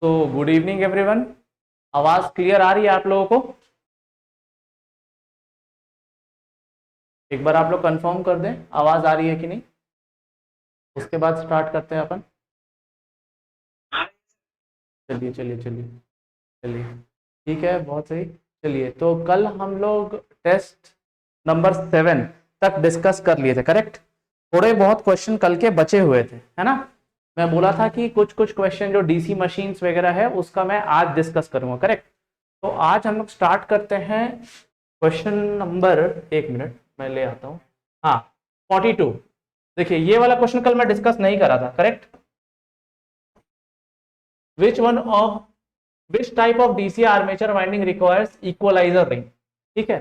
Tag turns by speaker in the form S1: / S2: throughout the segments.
S1: तो good evening everyone. आवाज clear आ रही है आप लोगों को? एक बार आप लोग कंफर्म कर दें आवाज आ रही है कि नहीं, उसके बाद स्टार्ट करते हैं अपन। चलिए चलिए चलिए चलिए, ठीक है, बहुत सही। चलिए, तो कल हम लोग टेस्ट नंबर 7 तक डिस्कस कर लिए थे, करेक्ट। थोड़े बहुत क्वेश्चन कल के बचे हुए थे, है ना। मैं बोला था कि कुछ कुछ क्वेश्चन जो डीसी मशीन्स वगैरह है उसका मैं आज डिस्कस करूंगा, करेक्ट। तो आज हम लोग स्टार्ट करते हैं क्वेश्चन नंबर, एक मिनट मैं ले आता हूँ। हाँ, 42। देखिए, ये वाला क्वेश्चन कल मैं डिस्कस नहीं करा था, correct. Which one of which type of DC armature winding requires equaliser ring. ठीक है,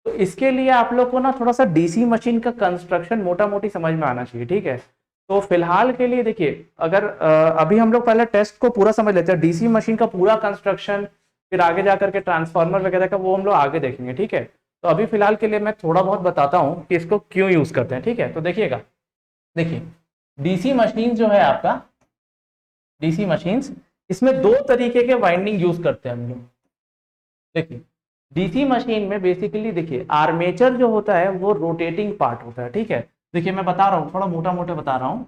S1: तो इसके लिए आप लोग को ना थोड़ा सा डीसी मशीन का कंस्ट्रक्शन मोटा मोटी समझ में आना चाहिए, ठीक है। तो फिलहाल के लिए देखिए, अगर अभी हम लोग पहले टेस्ट को पूरा समझ लेते हैं, डीसी मशीन का पूरा कंस्ट्रक्शन, फिर आगे जाकर के ट्रांसफार्मर वगैरह का वो हम लोग आगे देखेंगे, ठीक है। तो अभी फिलहाल के लिए मैं थोड़ा बहुत बताता हूँ कि इसको क्यों यूज करते हैं, ठीक है। तो देखिएगा, देखिए, डीसी मशीन जो है आपका, डीसी मशीन्स, इसमें दो तरीके के वाइंडिंग यूज करते हैं हम लोग। देखिए, डीसी मशीन में बेसिकली देखिए, आर्मेचर जो होता है वो रोटेटिंग पार्ट होता है, ठीक है। देखिए, मैं बता रहा हूँ, थोड़ा मोटा मोटा बता रहा हूँ,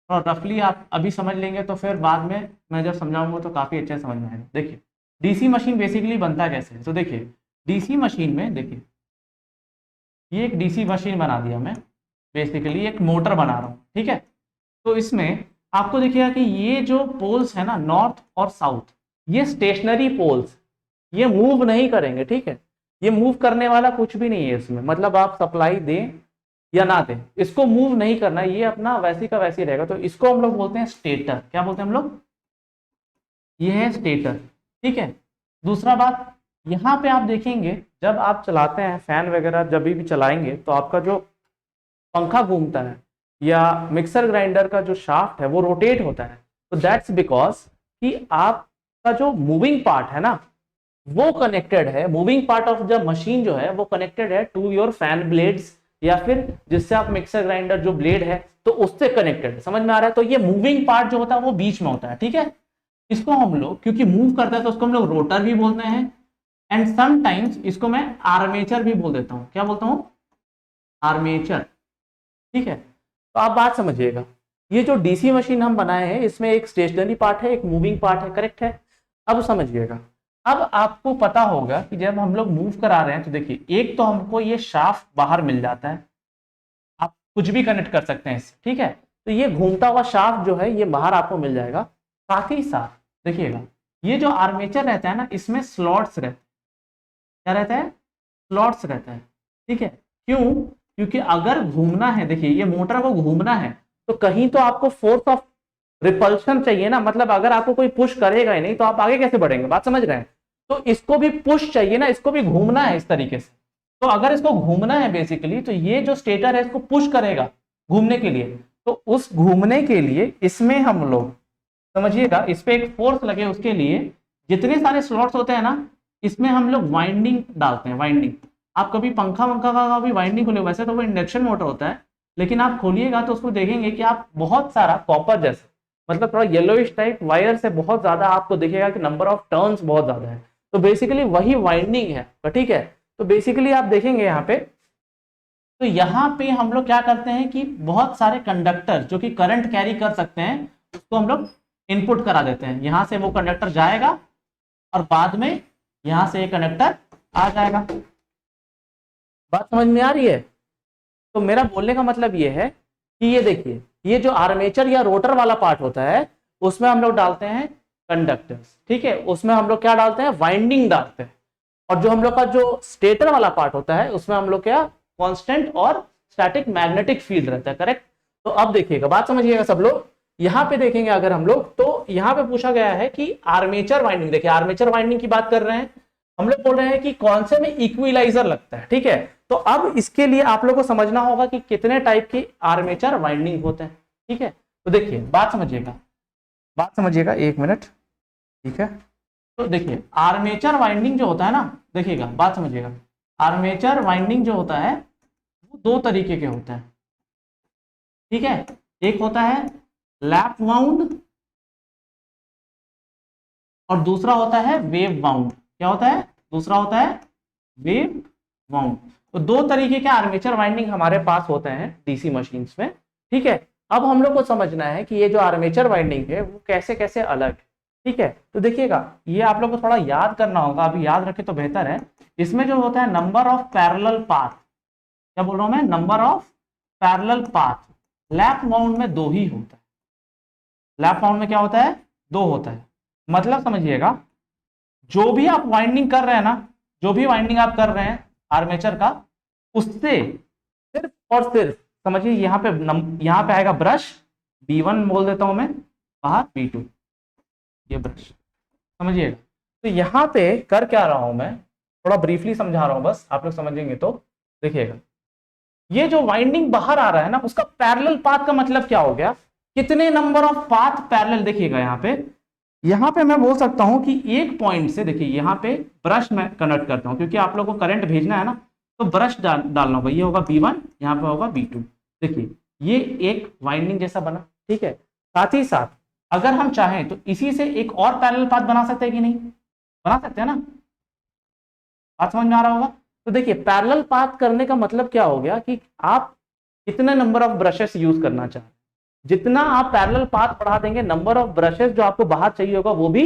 S1: थोड़ा रफली आप अभी समझ लेंगे तो फिर बाद में मैं जब समझाऊंगा तो काफी अच्छे से समझ में आएगा। देखिए, डीसी मशीन बेसिकली बनता कैसे है, तो देखिए, डीसी मशीन में देखिए, ये एक डीसी मशीन बना दिया मैं, बेसिकली एक मोटर बना रहा हूँ, ठीक है। तो इसमें आपको देखिएगा कि ये जो पोल्स है ना, नॉर्थ और साउथ, ये स्टेशनरी पोल्स, ये मूव नहीं करेंगे, ठीक है। ये मूव करने वाला कुछ भी नहीं है इसमें, मतलब आप सप्लाई दें या ना दें, इसको मूव नहीं करना, ये अपना वैसी का वैसी रहेगा। तो इसको हम लोग बोलते हैं स्टेटर। क्या बोलते हैं हम लोग? ये है स्टेटर, ठीक है। दूसरा बात, यहाँ पे आप देखेंगे, जब आप चलाते हैं फैन वगैरह, जब भी चलाएंगे तो आपका जो पंखा घूमता है या मिक्सर ग्राइंडर का जो शाफ्ट है वो रोटेट होता है। तो दैट्स बिकॉज कि आपका जो मूविंग पार्ट है ना, वो कनेक्टेड है, moving part of the machine जो है वो कनेक्टेड है टू योर फैन ब्लेड्स, या फिर जिससे आप मिक्सर ग्राइंडर जो ब्लेड है तो उससे कनेक्टेड है। समझ में आ रहा है? तो ये मूविंग पार्ट जो होता है वो बीच में होता है, ठीक है। इसको हम लोग क्योंकि मूव करता है तो उसको हम लोग रोटर भी बोलते हैं, एंड समटाइम्स इसको मैं आर्मेचर भी बोल देता हूं। क्या बोलता हूं? आर्मेचर, ठीक है। तो आप बात समझिएगा, ये जो डीसी मशीन हम बनाए हैं इसमें एक स्टेशनरी पार्ट है, एक मूविंग पार्ट है, करेक्ट है। अब समझिएगा, अब आपको पता होगा कि जब हम लोग मूव करा रहे हैं तो देखिए, एक तो हमको ये शाफ्ट बाहर मिल जाता है, आप कुछ भी कनेक्ट कर सकते हैं इससे, ठीक है। तो ये घूमता हुआ शाफ्ट जो है ये बाहर आपको मिल जाएगा। साथ ही साथ देखिएगा, ये जो आर्मेचर रहता है ना, इसमें स्लॉट्स रहते हैं। क्या रहता है? स्लॉट्स रहता है, ठीक है। क्यों? क्योंकि अगर घूमना है, देखिए ये मोटर को घूमना है तो कहीं तो आपको फोर्स ऑफ रिपल्शन चाहिए ना, मतलब अगर आपको कोई पुश करेगा ही नहीं तो आप आगे कैसे बढ़ेंगे? बात समझ रहे हैं? तो इसको भी पुश चाहिए ना, इसको भी घूमना है इस तरीके से। तो अगर इसको घूमना है बेसिकली, तो ये जो स्टेटर है इसको पुश करेगा घूमने के लिए। तो उस घूमने के लिए इसमें हम लोग, समझिएगा, इस पे एक फोर्स लगे उसके लिए जितने सारे स्लॉट्स होते हैं ना, इसमें हम लोग वाइंडिंग डालते हैं। वाइंडिंग, आप कभी पंखा वंखा का कभी वाइंडिंग खोले, वैसे तो वो इंडक्शन मोटर होता है, लेकिन आप खोलिएगा तो उसको देखेंगे कि आप बहुत सारा कॉपर जैसे, मतलब थोड़ा येलोइश टाइप वायर से बहुत ज्यादा आपको दिखेगा कि नंबर ऑफ टर्न्स बहुत ज्यादा है। तो बेसिकली वही वाइंडिंग है, ठीक है। तो बेसिकली आप देखेंगे यहाँ पे, तो यहाँ पे हम लोग क्या करते हैं कि बहुत सारे कंडक्टर जो कि करंट कैरी कर सकते हैं उसको हम लोग इनपुट करा देते हैं। यहां से वो कंडक्टर जाएगा और बाद में यहां से ये कंडक्टर आ जाएगा। बात समझ में आ रही है? तो मेरा बोलने का मतलब ये है कि ये देखिए, ये जो आर्मेचर या रोटर वाला पार्ट होता है उसमें हम लोग डालते हैं कंडक्टर्स, ठीक है। उसमें हम लोग क्या डालते हैं? वाइंडिंग डालते हैं। और जो हम लोग का जो स्टेटर वाला पार्ट होता है उसमें हम लोग क्या, कांस्टेंट और स्टैटिक मैग्नेटिक फील्ड रहता है, करेक्ट। तो अब देखिएगा, बात समझिएगा सब लोग, यहां पे देखेंगे अगर हम लोग, तो यहां पे पूछा गया है कि आर्मेचर वाइंडिंग, देखिए आर्मेचर वाइंडिंग की बात कर रहे हैं हम लोग, बोल रहे हैं कि कौन से में इक्विलाइजर लगता है, ठीक है। तो अब इसके लिए आप लोग को समझना होगा कि कितने टाइप की आर्मेचर वाइंडिंग होते हैं, ठीक है। तो देखिए, बात समझिएगा, बात समझिएगा, एक मिनट, ठीक है। तो देखिए, आर्मेचर वाइंडिंग जो होता है ना, देखिएगा, बात समझिएगा, आर्मेचर वाइंडिंग जो होता है वो दो तरीके के होते हैं, ठीक है। एक होता है लैप वाउंड, और दूसरा होता है वेव वाउंड। क्या होता है? दूसरा होता है वेव वाउंड। तो दो तरीके के आर्मेचर वाइंडिंग हमारे पास होते हैं डीसी मशीन्स में, ठीक है। अब हम लोग को समझना है कि ये जो आर्मेचर वाइंडिंग है वो कैसे कैसे अलग है, ठीक है। तो देखिएगा, ये आप लोग को थोड़ा याद करना होगा, अभी याद रखे तो बेहतर है। इसमें जो होता है नंबर ऑफ पैरेलल पाथ, क्या बोल रहा हूं मैं, number of parallel path lap wound में 2 ही होता है। लैप वाउंड में क्या होता है? 2 होता है। मतलब समझिएगा, जो भी आप वाइंडिंग कर रहे हैं ना, जो भी वाइंडिंग आप कर रहे हैं आर्मेचर का, उससे सिर्फ और सिर्फ समझिए यहाँ पे आएगा ब्रश B1 बोल देता हूं मैं, बाहर B2, ये ब्रश, समझिएगा। तो यहाँ पे कर क्या रहा हूं मैं, थोड़ा ब्रीफली समझा रहा हूं बस, आप लोग समझेंगे तो। देखिएगा, ये जो वाइंडिंग बाहर आ रहा है ना, उसका पैरेलल पाथ का मतलब क्या हो गया, कितने नंबर ऑफ पाथ पैरेलल। देखिएगा यहाँ पे मैं बोल सकता हूं कि एक पॉइंट से, देखिए यहाँ पे ब्रश में कनेक्ट करता हूं क्योंकि आप लोगों को करंट भेजना है ना, तो ब्रश डालना होगा। ये होगा B1, यहाँ पे होगा B2। देखिए ये एक वाइंडिंग जैसा बना, ठीक है। साथ ही साथ अगर हम चाहें तो इसी से एक और पैरेलल पाथ बना सकते हैं कि नहीं, बना सकते हैं ना, बात समझ में आ रहा होगा। तो देखिए पैरेलल पाथ करने का मतलब क्या हो गया कि आप कितने नंबर ऑफ ब्रशेस यूज करना चाहें, जितना आप पैरेलल पाथ बढ़ा देंगे, नंबर ऑफ ब्रशेस जो आपको बाहर चाहिए होगा वो भी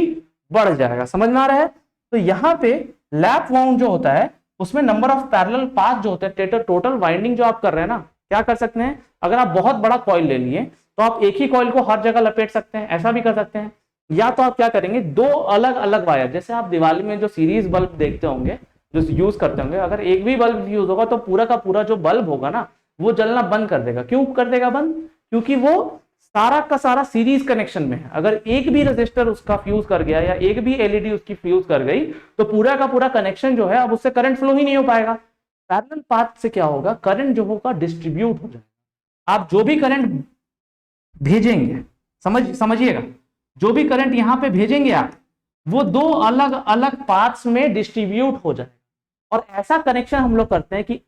S1: बढ़ जाएगा। समझ में आ रहा है? तो यहाँ पे लैप वाउंड जो होता है उसमें नंबर ऑफ पैरेलल पाथ जो होते हैं, टोटल वाइंडिंग जो आप कर रहे हैं ना, क्या कर सकते हैं, अगर आप बहुत बड़ा कॉइल ले लिए तो आप एक ही कॉइल को हर जगह लपेट सकते हैं, ऐसा भी कर सकते हैं। या तो आप क्या करेंगे, 2 अलग अलग वायर, जैसे आप दिवाली में जो सीरीज बल्ब देखते होंगे, जो यूज करते होंगे, अगर एक भी बल्ब यूज होगा तो पूरा का पूरा जो बल्ब होगा ना वो जलना बंद कर देगा। क्यों कर देगा बंद? क्योंकि वो सारा का सारा सीरीज कनेक्शन में है। अगर एक भी रजिस्टर उसका फ्यूज कर गया या एक भी एलईडी उसकी फ्यूज कर गई तो पूरा का पूरा कनेक्शन जो है अब उससे करंट फ्लो ही नहीं हो पाएगा। पैरेलल पाथ से क्या होगा, करंट जो होगा डिस्ट्रीब्यूट हो जाएगा। आप जो भी करंट भेजेंगे, समझिएगा, जो भी करंट यहां पे भेजेंगे आप, वो 2 अलग अलग पाथ्स में डिस्ट्रीब्यूट हो जाए। और ऐसा कनेक्शन हम लोग करते हैं कि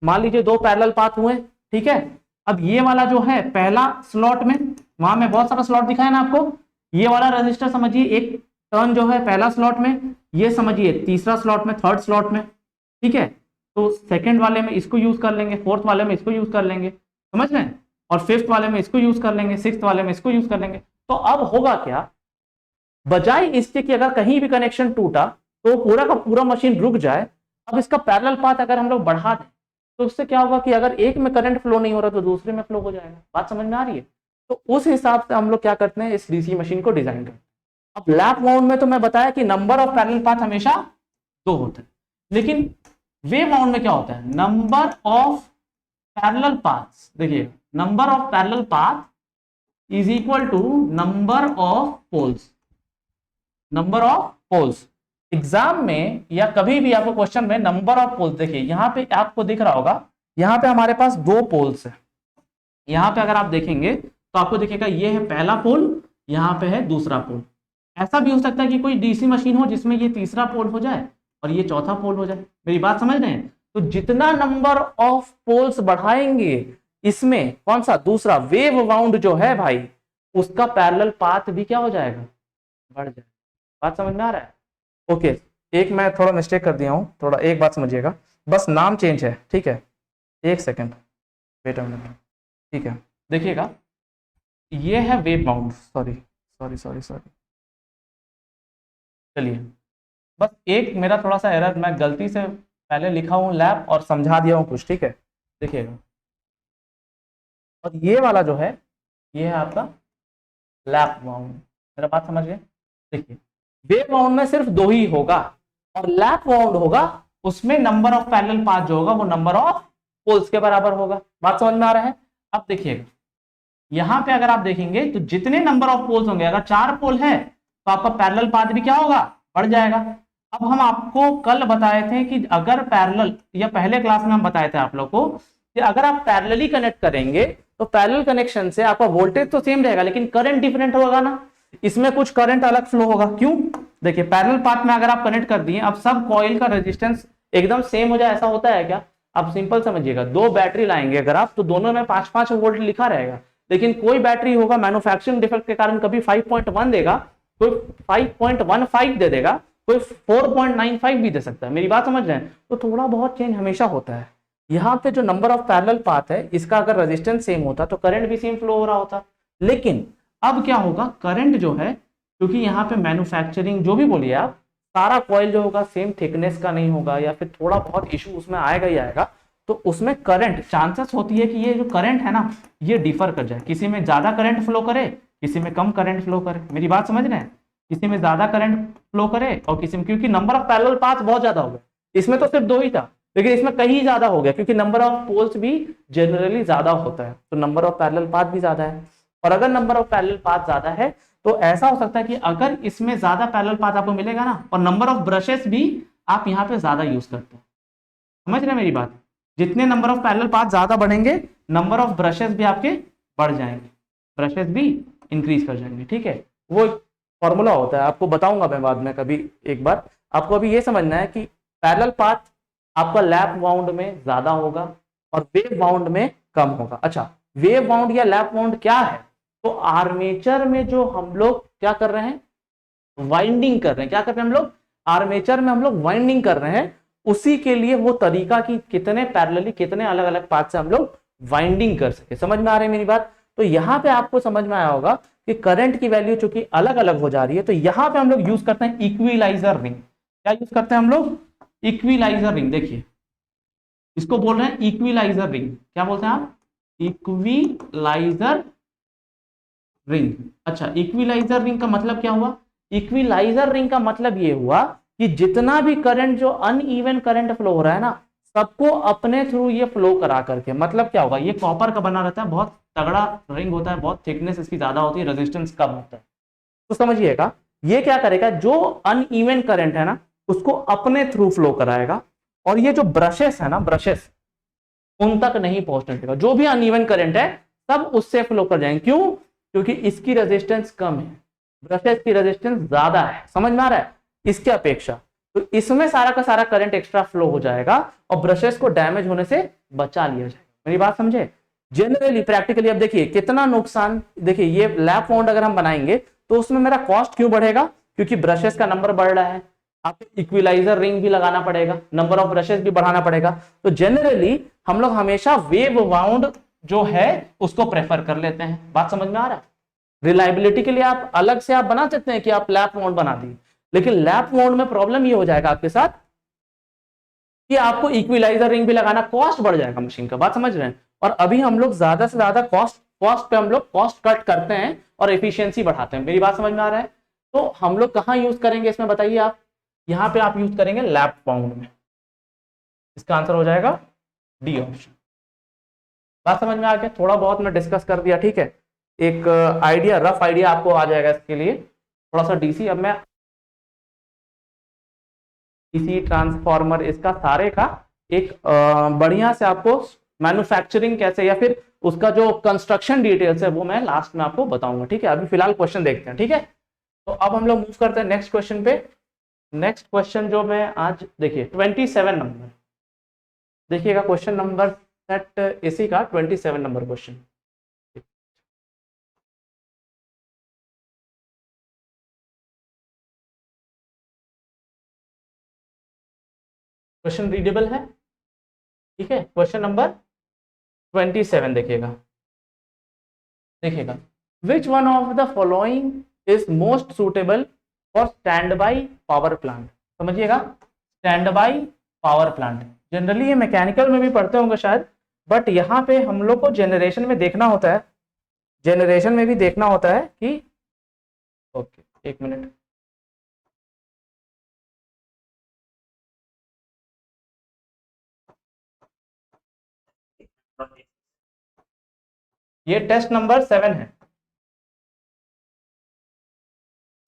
S1: मान लीजिए 2 पैरेलल पाथ हुए, ठीक है। अब ये वाला जो है पहला स्लॉट में, वहां में बहुत सारा स्लॉट दिखाया ना आपको, ये वाला रजिस्टर समझिए एक टर्न जो है पहला स्लॉट में, ये समझिए तीसरा स्लॉट में, थर्ड स्लॉट में, ठीक है। तो सेकंड वाले में इसको यूज कर लेंगे, फोर्थ वाले में इसको यूज कर लेंगे, समझ रहे हैं, और फिफ्थ वाले में इसको यूज कर लेंगे, सिक्स्थ वाले में इसको यूज कर लेंगे। तो अब होगा क्या, बजाय इसके कि अगर कहीं भी कनेक्शन टूटा तो पूरा का पूरा मशीन रुक जाए, अब इसका पैरेलल पाथ अगर हम लोग बढ़ा दें तो उससे क्या होगा कि अगर एक में करंट फ्लो नहीं हो रहा तो दूसरे में फ्लो हो जाएगा। बात समझ में आ रही है? तो उस हिसाब से हम लोग क्या करते हैं, इस डीसी मशीन को डिजाइन करते हैं। अब लैप वाउंड में तो मैं बताया कि नंबर ऑफ पैरेलल पाथ हमेशा 2 होते हैं, लेकिन वेव वाउंड में क्या होता है, नंबर ऑफ पैरेलल पाथ्स। देखिए number of parallel path is equal to number of poles, number of poles. Exam में या कभी भी आपको क्वेश्चन में नंबर ऑफ पोल्स, देखिए यहाँ पे आपको दिख रहा होगा, यहाँ पे हमारे पास 2 पोल्स है। यहाँ पे अगर आप देखेंगे तो आपको दिखेगा ये है पहला पोल, यहाँ पे है दूसरा पोल। ऐसा भी हो सकता है कि कोई डीसी मशीन हो जिसमें ये तीसरा पोल हो जाए और ये चौथा पोल हो जाए। मेरी बात समझ रहे हैं? तो जितना नंबर ऑफ पोल्स बढ़ाएंगे इसमें, कौन सा, दूसरा वेव वाउंड जो है भाई, उसका पैरेलल पाथ भी क्या हो जाएगा, बढ़ जाएगा। बात समझ में आ रहा है? ओके एक मैं थोड़ा मिस्टेक कर दिया हूँ, थोड़ा एक बात समझिएगा, बस नाम चेंज है, ठीक है, एक सेकंड वेट अ मिनट, ठीक है। देखिएगा ये है वेव वाउंड, सॉरी, चलिए बस एक मेरा थोड़ा सा एरर, मैं गलती से पहले लिखा हूँ लैप और समझा दिया हूँ कुछ, ठीक है। देखिएगा, और ये वाला जो है ये है आपका लैप वाउंड। मेरा बात समझ गए? देखिए वेव वाउंड में सिर्फ 2 ही होगा और लैप वाउंड होगा, उसमें नंबर ऑफ पैरेलल पाथ जो होगा वो नंबर ऑफ पोल्स के बराबर होगा। बात समझ में आ रहा है? अब देखिएगा यहां पे अगर आप देखेंगे तो जितने नंबर ऑफ पोल्स होंगे, अगर 4 पोल है तो आपका पैरेलल पाथ भी क्या होगा, बढ़ जाएगा। अब हम आपको कल बताए थे कि अगर पैरेलल, या पहले क्लास में हम बताए थे आप लोग को कि अगर आप पैरेलली कनेक्ट करेंगे तो पैरेलल कनेक्शन से आपका वोल्टेज तो सेम रहेगा लेकिन करंट डिफरेंट होगा ना, इसमें कुछ करंट अलग फ्लो होगा। क्यों? देखिए पैरेलल पाथ में अगर आप कनेक्ट कर दिए, अब सब कॉइल का रेजिस्टेंस एकदम सेम हो जाए, ऐसा होता है क्या? आप सिंपल समझिएगा, 2 बैटरी लाएंगे अगर आप, तो दोनों में 5-5 वोल्ट लिखा रहेगा, लेकिन कोई बैटरी होगा मैन्युफैक्चरिंग डिफेक्ट के कारण कभी 5.1 देगा कोई 5.15 दे देगा, कोई 4.95 भी दे सकता है। मेरी बात समझ रहे हैं? तो थोड़ा बहुत चेंज हमेशा होता है। यहाँ पे जो नंबर ऑफ पैरेलल पाथ है, इसका अगर रेजिस्टेंस सेम होता तो करंट भी सेम फ्लो हो रहा होता। लेकिन अब क्या होगा, करंट जो है, क्योंकि यहाँ पे मैन्युफैक्चरिंग जो भी बोलिए आप, सारा कॉइल जो होगा सेम थिकनेस का नहीं होगा, या फिर थोड़ा बहुत इशू उसमें आएगा ही आएगा। तो उसमें करंट चांसेस होती है कि ये जो करंट है ना, ये डिफर कर जाए, किसी में ज्यादा करंट फ्लो करे, किसी में कम करंट फ्लो करे। मेरी बात समझ रहे हैं? किसी में ज्यादा करंट फ्लो करे और किसी में, क्योंकि नंबर ऑफ पैरेलल पाथ बहुत ज्यादा हो गए। इसमें तो सिर्फ 2 ही था, लेकिन इसमें कहीं ज्यादा हो गया, क्योंकि नंबर ऑफ पोल्स भी जनरली ज्यादा होता है, तो नंबर ऑफ पैरेलल पाथ भी ज्यादा है। और अगर नंबर ऑफ पैरेलल पाथ ज्यादा है तो ऐसा हो सकता है कि अगर इसमें ज्यादा पैरेलल पाथ आपको मिलेगा ना, और नंबर ऑफ ब्रशेस भी आप यहाँ पे ज्यादा यूज करते हैं। समझ रहे हैं मेरी बात? जितने नंबर ऑफ पैरेलल पाथ ज्यादा बढ़ेंगे, नंबर ऑफ ब्रशेस भी आपके बढ़ जाएंगे, ब्रशेस भी इंक्रीज कर जाएंगे। ठीक है, वो फॉर्मूला होता है, आपको बताऊंगा मैं बाद में कभी एक बार। आपको अभी ये समझना है कि पैरेलल पाथ आपका लैप वाउंड में ज्यादा होगा और वेव वाउंड में कम होगा। अच्छा, वेव वाउंड या लैप वाउंड क्या है? तो आर्मेचर में जो हम लोग क्या कर रहे हैं, वाइंडिंग कर रहे हैं। क्या कर रहे हैं हम लोग? आर्मेचर में हम लोग वाइंडिंग कर रहे हैं। उसी के लिए वो तरीका कि कितने पैरेलली, कितने अलग अलग पाथ से हम लोग वाइंडिंग कर सके। समझ में आ रही है मेरी बात? तो यहां पे आपको समझ में आया होगा कि करंट की वैल्यू चूंकि अलग अलग हो जा रही है, तो यहां पे हम लोग यूज करते हैं इक्विलाइजर रिंग। क्या यूज करते हैं हम लोग? Equaliser ring. देखिए, इसको बोल रहे हैं इक्विलाइजर रिंग। क्या बोलते हैं आप? Equaliser ring. अच्छा, इक्विलाइजर रिंग का मतलब क्या हुआ? इक्विलाइजर रिंग का मतलब ये हुआ कि जितना भी करंट, जो अनइवन करंट फ्लो हो रहा है ना, सबको अपने थ्रू ये फ्लो करा करके, मतलब क्या होगा, ये कॉपर का बना रहता है, बहुत तगड़ा रिंग होता है, बहुत थिकनेस इसकी ज्यादा होती है, रेजिस्टेंस कम होता है। तो समझिएगा, ये क्या करेगा, जो अनइवन करंट है ना, उसको अपने थ्रू फ्लो कराएगा, और ये जो ब्रशेस है ना, ब्रशेस, उन तक नहीं पहुंचने देगा। जो भी अनइवन करंट है सब उससे फ्लो कर जाएंगे। क्यों? क्योंकि इसकी रेजिस्टेंस कम है, ब्रशेस की रेजिस्टेंस ज्यादा है। समझ में आ रहा है? इसके अपेक्षा तो इसमें सारा का सारा करंट एक्स्ट्रा फ्लो हो जाएगा और ब्रशेस को डैमेज होने से बचा लिया जाएगा। मेरी बात समझे? जनरली प्रैक्टिकली अब देखिए कितना नुकसान। देखिए, ये लैप वाउंड अगर हम बनाएंगे तो उसमें मेरा कॉस्ट क्यों बढ़ेगा? क्योंकि ब्रशेस का नंबर बढ़ रहा है, आपको इक्विलाइजर रिंग भी लगाना पड़ेगा, नंबर ऑफ ब्रशेस भी बढ़ाना पड़ेगा। तो जनरली हम लोग हमेशा वेव वाउंड जो है उसको प्रेफर कर लेते हैं। बात समझ में आ रहा है? रिलायबिलिटी के लिए आप अलग से आप बना सकते हैं कि आप लैप वाउंड बना दी, लेकिन लैप वाउंड में प्रॉब्लम ये हो जाएगा आपके साथ कि आपको इक्विलाइजर रिंग भी लगाना, कॉस्ट बढ़ जाएगा मशीन का। बात समझ रहे हैं? और अभी हम लोग ज्यादा से ज्यादा कॉस्ट पे हम लोग कॉस्ट कट करते हैं और एफिशिएंसी बढ़ाते हैं। मेरी बात समझ में आ रहा है? तो हम लोग कहां यूज करेंगे इसमें बताइए आप? यहां पे आप यूज करेंगे लैप वाउंड में। इसका आंसर हो जाएगा डी ऑप्शन। बात समझ में आ गया? थोड़ा बहुत मैं डिस्कस कर दिया, ठीक है, एक आइडिया, रफ आइडिया आपको आ जाएगा इसके लिए। थोड़ा सा डीसी, अब मैं डीसी ट्रांसफॉर्मर, इसका सारे का एक बढ़िया से आपको मैन्युफैक्चरिंग कैसे, या फिर उसका जो कंस्ट्रक्शन डिटेल्स है वो मैं लास्ट में आपको बताऊंगा। ठीक है, अभी फिलहाल क्वेश्चन देखते हैं। ठीक है, तो अब हम लोग मूव करते हैं नेक्स्ट क्वेश्चन पे। नेक्स्ट क्वेश्चन जो मैं आज, देखिए 27 नंबर, देखिएगा क्वेश्चन नंबर सेट इसी का 27 नंबर क्वेश्चन। क्वेश्चन रीडेबल है? ठीक है, क्वेश्चन नंबर 27 देखिएगा। देखिएगा, which one of the following is most suitable for standby power plant? समझिएगा, standby power plant generally ये मैकेनिकल में भी पढ़ते होंगे शायद, बट यहाँ पे हम लोग को जनरेशन में देखना होता है, जनरेशन में भी देखना होता है कि, ओके एक मिनट, ये टेस्ट नंबर 7 है,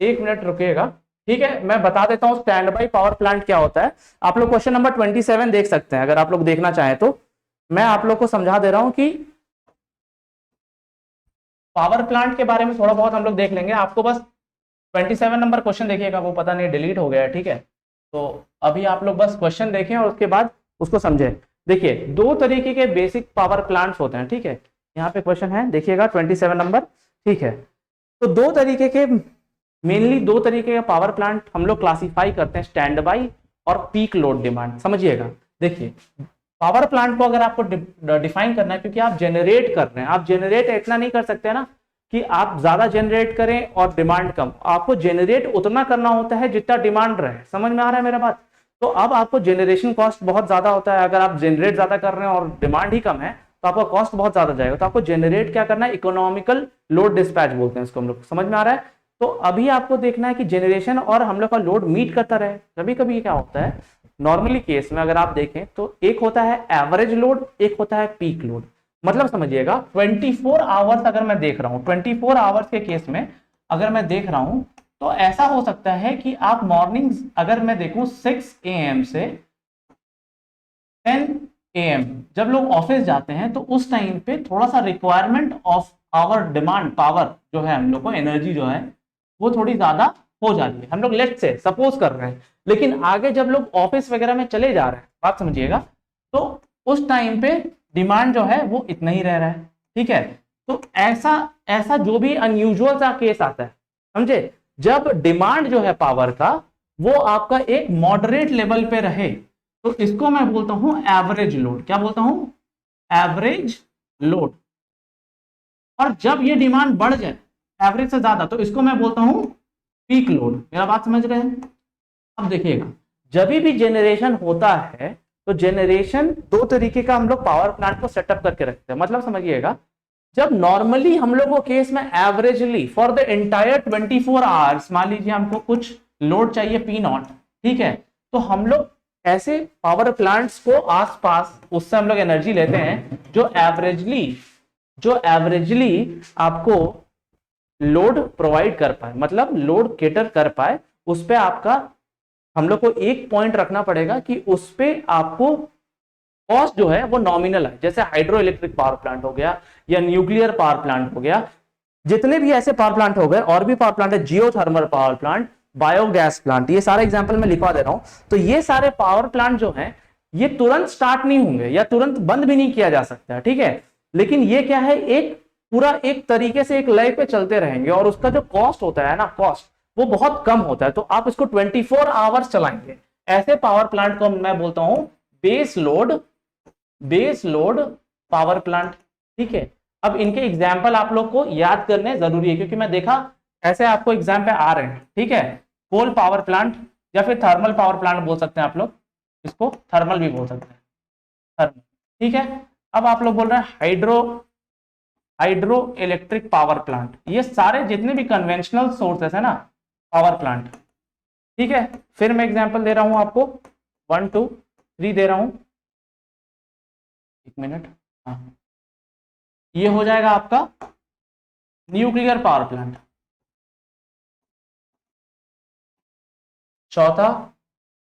S1: एक मिनट रुकिएगा। ठीक है, मैं बता देता हूं स्टैंड बाई पावर प्लांट क्या होता है। आप लोग क्वेश्चन नंबर 27 देख सकते हैं, अगर आप लोग देखना चाहें तो। मैं आप लोग को समझा दे रहा हूं कि पावर प्लांट के बारे में थोड़ा बहुत हम लोग देख लेंगे। आपको बस 27 नंबर क्वेश्चन देखिएगा, वो पता नहीं डिलीट हो गया है। ठीक है, तो अभी आप लोग बस क्वेश्चन देखें और उसके बाद उसको समझें। देखिए, 2 तरीके के बेसिक पावर प्लांट्स होते हैं। ठीक है, यहाँ पे क्वेश्चन है, देखिएगा 27 नंबर। ठीक है, तो 2 तरीके के मेनली दो तरीके का पावर प्लांट हम लोग क्लासिफाई करते हैं, स्टैंड बाई और पीक लोड डिमांड। समझिएगा, देखिए पावर प्लांट को अगर आपको डिफाइन करना है, क्योंकि आप जनरेट कर रहे हैं, आप जनरेट इतना नहीं कर सकते ना कि आप ज्यादा जनरेट करें और डिमांड कम, आपको जनरेट उतना करना होता है जितना डिमांड रहे। समझ में आ रहा है मेरा बात? तो अब आपको जनरेशन कॉस्ट बहुत ज्यादा होता है, अगर आप जनरेट ज्यादा कर रहे हैं और डिमांड ही कम है तो आपका कॉस्ट बहुत ज्यादा जाएगा। तो आपको जनरेट क्या करना है, इकोनॉमिकल लोड डिस्पैच बोलते हैं इसको हम लोग। समझ में आ रहा है? तो अभी आपको देखना है कि जनरेशन और हम लोग का लोड मीट करता रहे। कभी कभी क्या होता है, नॉर्मली केस में अगर आप देखें तो एक होता है एवरेज लोड, एक होता है पीक लोड। मतलब समझिएगा 24 आवर्स अगर मैं देख रहा हूं, 24 आवर्स के केस में अगर मैं देख रहा हूं तो ऐसा हो सकता है कि आप मॉर्निंग अगर मैं देखूं 6 AM से 10 AM जब लोग ऑफिस जाते हैं तो उस टाइम पे थोड़ा सा requirement of our demand power जो है, हम लोग को एनर्जी जो है वो थोड़ी ज्यादा हो जाती है। हम लोग लेट से सपोज कर रहे हैं, लेकिन आगे जब लोग ऑफिस वगैरह में चले जा रहे हैं, बात समझिएगा, तो उस टाइम पे डिमांड जो है वो इतना ही रह रहा है। ठीक है, तो ऐसा ऐसा जो भी अनयूजुअल सा केस आता है, समझे, जब डिमांड जो है पावर का वो आपका एक मॉडरेट लेवल पे रहे तो इसको मैं बोलता हूं एवरेज लोड। क्या बोलता हूं? Average load. और जब ये डिमांड बढ़ जाए एवरेज से ज्यादा तो इसको मैं बोलता हूं पीक लोड। मेरा बात समझ रहे हैं? अब देखिएगा, जब भी जनरेशन होता है तो जनरेशन दो तरीके का हम लोग पावर प्लांट को सेटअप करके रखते हैं। मतलब समझिएगा, जब नॉर्मली हम लोग को केस में averagely for the entire 24 hours मान लीजिए हमको कुछ लोड चाहिए पी नॉट, ठीक है, तो हम लोग ऐसे पावर प्लांट्स को आसपास उससे हम लोग एनर्जी लेते हैं जो एवरेजली आपको लोड प्रोवाइड कर पाए, मतलब लोड केटर कर पाए। उस पे आपका हम लोग को एक पॉइंट रखना पड़ेगा कि उस पे आपको कॉस्ट जो है वो नॉमिनल है। जैसे हाइड्रो इलेक्ट्रिक पावर प्लांट हो गया या न्यूक्लियर पावर प्लांट हो गया, जितने भी ऐसे पावर प्लांट हो गए, और भी पावर प्लांट है, geothermal power plant, biogas plant, ये सारे एग्जांपल मैं लिखवा दे रहा हूं। तो ये सारे पावर प्लांट जो हैं ये तुरंत स्टार्ट नहीं होंगे या तुरंत बंद भी नहीं किया जा सकता, ठीक है, लेकिन ये क्या है, एक पूरा एक तरीके से एक लय पे चलते रहेंगे और उसका जो कॉस्ट होता है ना, कॉस्ट वो बहुत कम होता है। तो आप इसको 24 आवर्स चलाएंगे। ऐसे पावर प्लांट को मैं बोलता हूं बेस लोड पावर प्लांट। ठीक है, अब इनके एग्जाम्पल आप लोग को याद करने जरूरी है, क्योंकि मैं देखा ऐसे आपको एग्जाम पे आ रहे हैं। ठीक है, कोल पावर प्लांट या फिर थर्मल पावर प्लांट बोल सकते हैं आप लोग, इसको थर्मल भी बोल सकते हैं, थर्मल। ठीक है, अब आप लोग बोल रहे हैं हाइड्रो इलेक्ट्रिक पावर प्लांट। ये सारे जितने भी कन्वेंशनल सोर्सेस है ना पावर प्लांट, ठीक है, फिर मैं एग्जांपल दे रहा हूं आपको, 1 2 3 दे रहा हूं, एक मिनट। हाँ, ये हो जाएगा आपका न्यूक्लियर पावर प्लांट। चौथा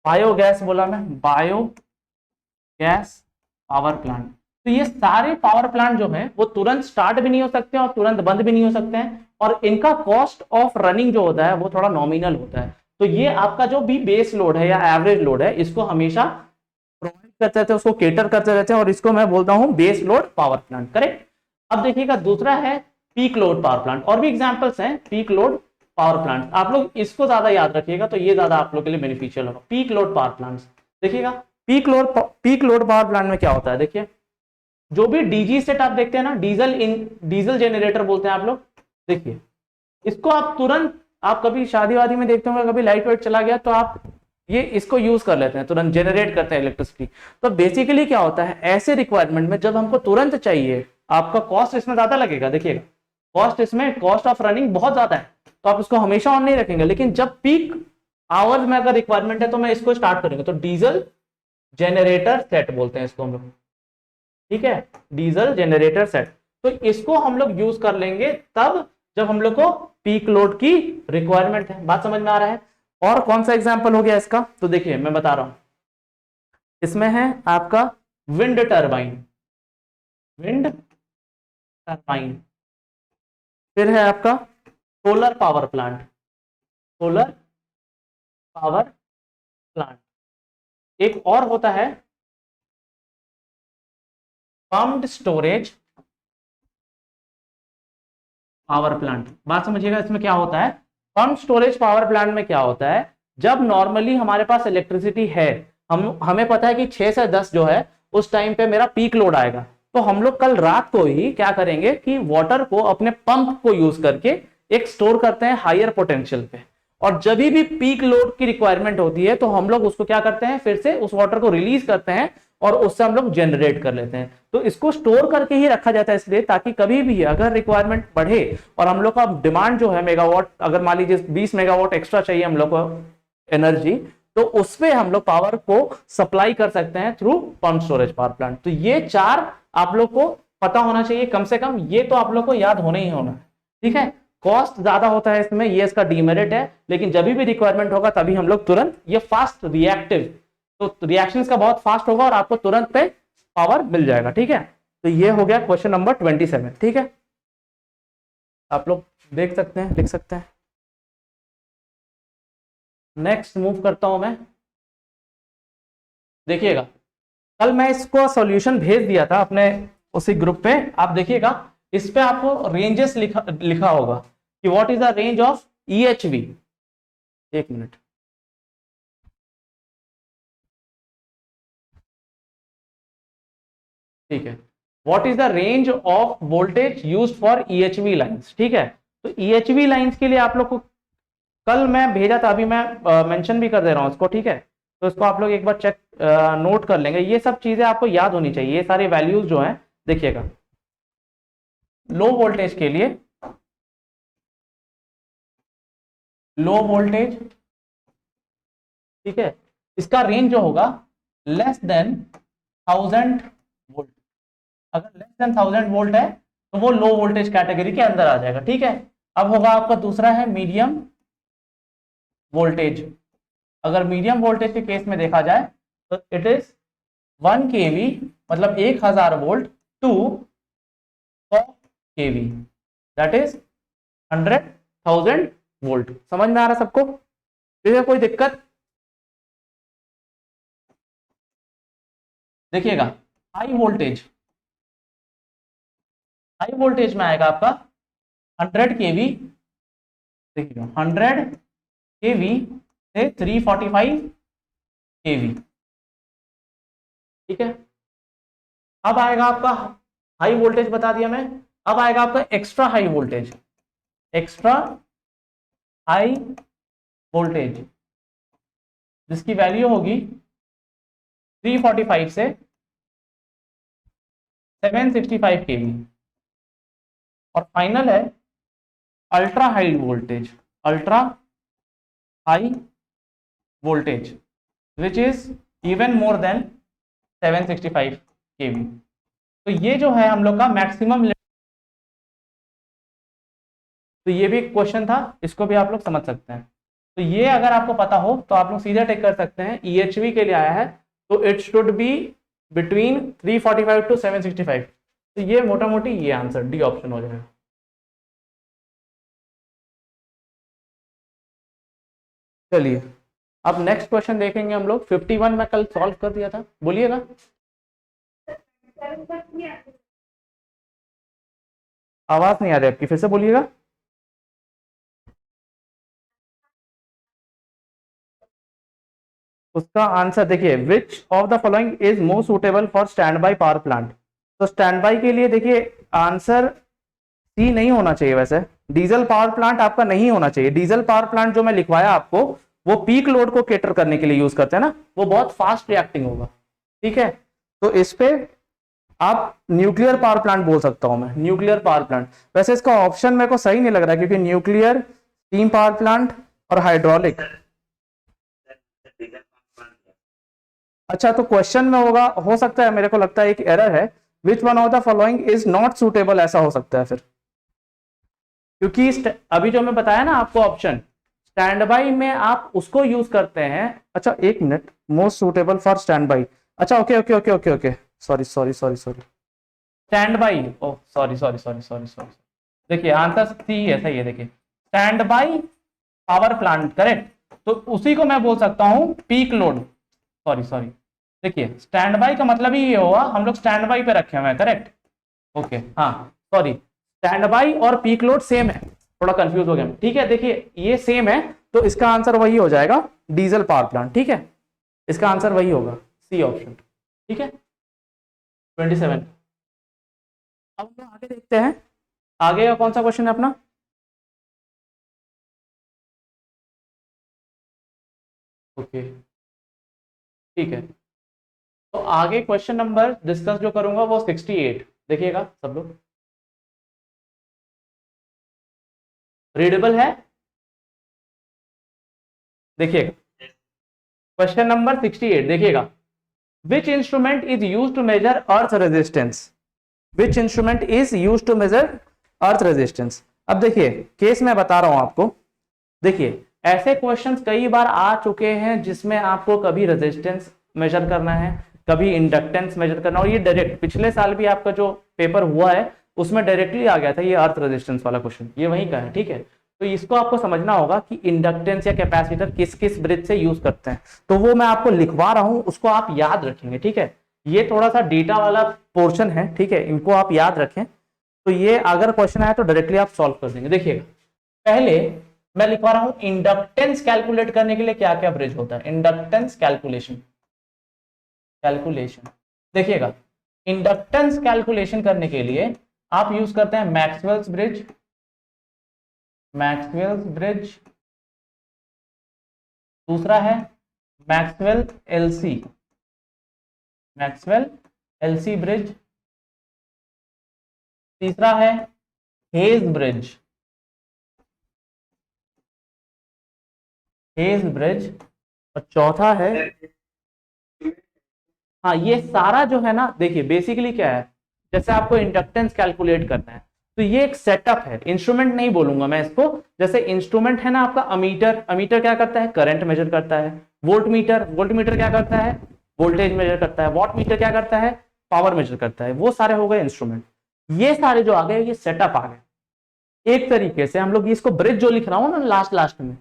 S1: बायोगैस बोला मैं, बायोगैस पावर प्लांट। तो ये सारे पावर प्लांट जो है वो तुरंत स्टार्ट भी नहीं हो सकते और तुरंत बंद भी नहीं हो सकते हैं, और इनका कॉस्ट ऑफ रनिंग जो होता है वो थोड़ा नॉमिनल होता है। तो ये आपका जो भी बेस लोड है या एवरेज लोड है इसको हमेशा प्रोवाइड करते रहते हैं, उसको केटर करते रहते हैं, और इसको मैं बोलता हूं base load power plant. Correct. अब देखिएगा दूसरा है पीक लोड पावर प्लांट, और भी एग्जांपल्स हैं पीक लोड पावर प्लांट। आप लोग इसको ज्यादा याद रखिएगा तो ये ज्यादा आप लोग के लिए बेनिफिशियल होगा। पीक लोड पावर प्लांट, देखिएगा पीक लोड पावर प्लांट में क्या होता है, देखिए जो भी डीजी सेट आप देखते हैं ना, डीजल जेनरेटर बोलते हैं आप लोग, देखिए इसको आप तुरंत, आप कभी शादी वादी में देखते होंगे, कभी लाइट वाइट चला गया तो आप ये इसको यूज कर लेते हैं, तुरंत जनरेट करते हैं इलेक्ट्रिसिटी। तो बेसिकली क्या होता है, ऐसे रिक्वायरमेंट में जब हमको तुरंत चाहिए, आपका कॉस्ट इसमें ज्यादा लगेगा। देखिएगा कॉस्ट इसमें, कॉस्ट ऑफ रनिंग बहुत ज्यादा है, तो आप इसको हमेशा ऑन नहीं रखेंगे। लेकिन जब पीक आवर्स में अगर रिक्वायरमेंट है तो मैं इसको स्टार्ट करेंगे। तो डीजल जेनरेटर सेट बोलते हैं इसको हम लोग, ठीक है, डीजल जेनरेटर सेट। तो इसको हम लोग यूज कर लेंगे तब जब हम लोग को पीक लोड की रिक्वायरमेंट है। बात समझ में आ रहा है? और कौन सा एग्जांपल हो गया इसका, तो देखिए मैं बता रहा हूं, इसमें है आपका विंड टरबाइन, विंड टरबाइन, फिर है आपका solar power plant, solar power plant, एक और होता है पम्प्ड स्टोरेज पावर प्लांट। बात समझिएगा इसमें क्या होता है, पंप स्टोरेज पावर प्लांट में क्या होता है, जब नॉर्मली हमारे पास इलेक्ट्रिसिटी है, हमें पता है कि 6 से 10 जो है उस टाइम पे मेरा पीक लोड आएगा, तो हम लोग कल रात को ही क्या करेंगे कि वाटर को अपने पंप को यूज करके एक स्टोर करते हैं हायर पोटेंशियल पे, और जब भी पीक लोड की रिक्वायरमेंट होती है तो हम लोग उसको क्या करते हैं, फिर से उस वाटर को रिलीज करते हैं और उससे हम लोग जनरेट कर लेते हैं। तो इसको स्टोर करके ही रखा जाता है इसलिए, ताकि कभी भी अगर रिक्वायरमेंट बढ़े और हम लोग का डिमांड जो है मेगावाट, अगर मान लीजिए 20 मेगावाट एक्स्ट्रा चाहिए हम लोग को एनर्जी, तो उसपे हम लोग पावर को सप्लाई कर सकते हैं through pump storage power plant. तो ये 4 आप लोग को पता होना चाहिए कम से कम, ये तो आप लोग को याद होना ही होना है, ठीक है। कॉस्ट ज्यादा होता है इसमें, ये इसका डीमेरिट है, लेकिन जब भी रिक्वायरमेंट होगा तभी हम लोग तुरंत, ये फास्ट रिएक्टिव, तो रिएक्शंस का बहुत फास्ट होगा और आपको तुरंत पे पावर मिल जाएगा, ठीक है। तो ये हो गया क्वेश्चन नंबर 27, ठीक है। आप लोग देख सकते हैं, लिख सकते हैं। नेक्स्ट मूव करता हूं मैं। देखिएगा, कल मैं इसको सॉल्यूशन भेज दिया था अपने उसी ग्रुप पे, आप देखिएगा इस पे आपको रेंजेस लिखा होगा कि what is the range of EHV। एक मिनट, ठीक है। What is the range of voltage used for EHV lines, ठीक है। तो EHV लाइंस के लिए आप लोग को कल मैं भेजा था, अभी मैं मेंशन भी कर दे रहा हूं उसको, ठीक है। तो इसको आप लोग एक बार चेक नोट कर लेंगे, ये सब चीजें आपको याद होनी चाहिए, ये सारे वैल्यूज जो हैं। देखिएगा, लो वोल्टेज के लिए, लो वोल्टेज, ठीक है, इसका रेंज जो होगा लेस देन 1000 वोल्ट। अगर लेस देन 1000 वोल्ट है तो वो लो वोल्टेज कैटेगरी के अंदर आ जाएगा, ठीक है। अब होगा आपका दूसरा है मीडियम वोल्टेज। अगर मीडियम वोल्टेज के केस में देखा जाए तो इट इज 1 kV, मतलब 1000 volt to 100 kV, that is 100,000 volt. समझ में आ रहा सबको? इसमें कोई दिक्कत? देखिएगा, हाई वोल्टेज, हाई वोल्टेज में आएगा आपका 100 kV। देखिएगा 100 kV से 345 kV, ठीक है। अब आएगा आपका हाई वोल्टेज, बता दिया मैं। अब आएगा आपका extra high voltage, extra high voltage, जिसकी वैल्यू होगी 345 से 765 kV। और फाइनल है ultra high voltage, ultra high voltage which is even more than 765 kV। तो ये जो है हम लोग का मैक्सिमम। तो ये भी एक क्वेश्चन था, इसको भी आप लोग समझ सकते हैं। तो ये अगर आपको पता हो तो आप लोग सीधे टेक कर सकते हैं। EHV के लिए आया है तो it should be between 345 to 765। तो ये मोटा मोटी ये आंसर डी ऑप्शन हो जाएगा। चलिए, अब नेक्स्ट क्वेश्चन देखेंगे हम लोग। 51 में कल सॉल्व कर दिया था, बोलिएगा। आवाज नहीं आ रही आपकी, फिर से बोलिएगा। उसका आंसर देखिए, which of the following is more suitable for standby power plant. तो स्टैंड बाई के लिए देखिए आंसर सी नहीं होना चाहिए। वैसे डीजल पावर प्लांट आपका नहीं होना चाहिए। डीजल पावर प्लांट जो मैं लिखवाया आपको, वो पीक लोड को केटर करने के लिए यूज करते हैं ना, वो बहुत फास्ट रिएक्टिंग होगा, ठीक है। तो इस पे आप न्यूक्लियर पावर प्लांट बोल सकता हूं मैं, न्यूक्लियर पावर प्लांट। वैसे इसका ऑप्शन मेरे को सही नहीं लग रहा है, क्योंकि न्यूक्लियर, स्टीम पावर प्लांट और हाइड्रोलिक। अच्छा, तो क्वेश्चन में होगा, हो सकता है, मेरे को लगता है एक एरर है, विच one of the following is not suitable, ऐसा हो सकता है फिर। क्योंकि अभी जो मैं बताया ना आपको ऑप्शन, स्टैंड बाई में आप उसको यूज करते हैं। अच्छा एक minute, most suitable for standby. अच्छा okay okay okay okay okay, sorry sorry sorry sorry, standby, oh sorry sorry sorry sorry sorry. देखिए आंसर सही है, सही है। देखिए standby power plant, correct. तो उसी को मैं बोल सकता हूं पीक लोड। सॉरी सॉरी, देखिए स्टैंड बाई का मतलब ही ये हुआ, हम लोग स्टैंड बाई पे रखे हुए हैं, करेक्ट। ओके हाँ, सॉरी, स्टैंड बाई और पीक लोड सेम है, थोड़ा कंफ्यूज हो गया, ठीक है। देखिए ये सेम है, तो इसका आंसर वही हो जाएगा, डीजल पावर प्लांट, ठीक है। इसका आंसर वही होगा, सी ऑप्शन, ठीक है। 27। अब हम आगे देखते हैं, आगे का कौन सा क्वेश्चन है अपना। ओके, ठीक है। तो आगे क्वेश्चन नंबर डिस्कस जो करूंगा वो 68, देखिएगा सब लोग, रीडेबल है, देखिएगा क्वेश्चन नंबर 68, देखिएगा। Which instrument is use to measure earth resistance, which instrument is use to measure earth resistance. अब देखिए केस मैं बता रहा हूं आपको, देखिए ऐसे क्वेश्चंस कई बार आ चुके हैं जिसमें आपको कभी रेजिस्टेंस मेजर करना है, कभी इंडक्टेंस मेजर करना, और ये डायरेक्ट पिछले साल भी आपका जो पेपर हुआ है उसमें डायरेक्टली आ गया था ये अर्थ रेजिस्टेंस वाला क्वेश्चन, ये वहीं का है, ठीक है। तो इसको आपको समझना होगा कि इंडक्टेंस या कैपेसिटर किस किस ब्रिज से यूज करते हैं, तो वो मैं आपको लिखवा रहा हूं, उसको आप याद रखेंगे, ठीक है। ये थोड़ा सा डेटा वाला पोर्शन है, ठीक है, इनको आप याद रखें। तो ये अगर क्वेश्चन आया तो डायरेक्टली आप सॉल्व कर देंगे। देखिएगा पहले मैं लिखवा रहा हूं इंडक्टेंस कैलकुलेट करने के लिए क्या क्या ब्रिज होता है, इंडक्टेंस कैलकुलेशन, कैलकुलेशन। देखिएगा इंडक्टेंस कैलकुलेशन करने के लिए आप यूज करते हैं मैक्सवेल्स ब्रिज, मैक्सवेल्स ब्रिज, दूसरा है Maxwell LC, Maxwell LC bridge, तीसरा है हेज ब्रिज, हेज ब्रिज, और चौथा है, हाँ ये सारा जो है ना, देखिए बेसिकली क्या है, जैसे आपको इंडक्टेंस कैलकुलेट करना है तो ये एक सेटअप है, इंस्ट्रूमेंट नहीं बोलूंगा मैं इसको। जैसे इंस्ट्रूमेंट है ना आपका अमीटर, अमीटर क्या करता है, करंट मेजर करता है। वोल्ट मीटर, वोल्ट मीटर क्या करता है, वोल्टेज मेजर करता है। वॉट मीटर क्या करता है, पावर मेजर करता है। वो सारे हो गए इंस्ट्रूमेंट। ये सारे जो आ गए ये सेटअप आ गए। एक तरीके से हम लोग इसको ब्रिज जो लिख रहा हूँ ना लास्ट लास्ट में,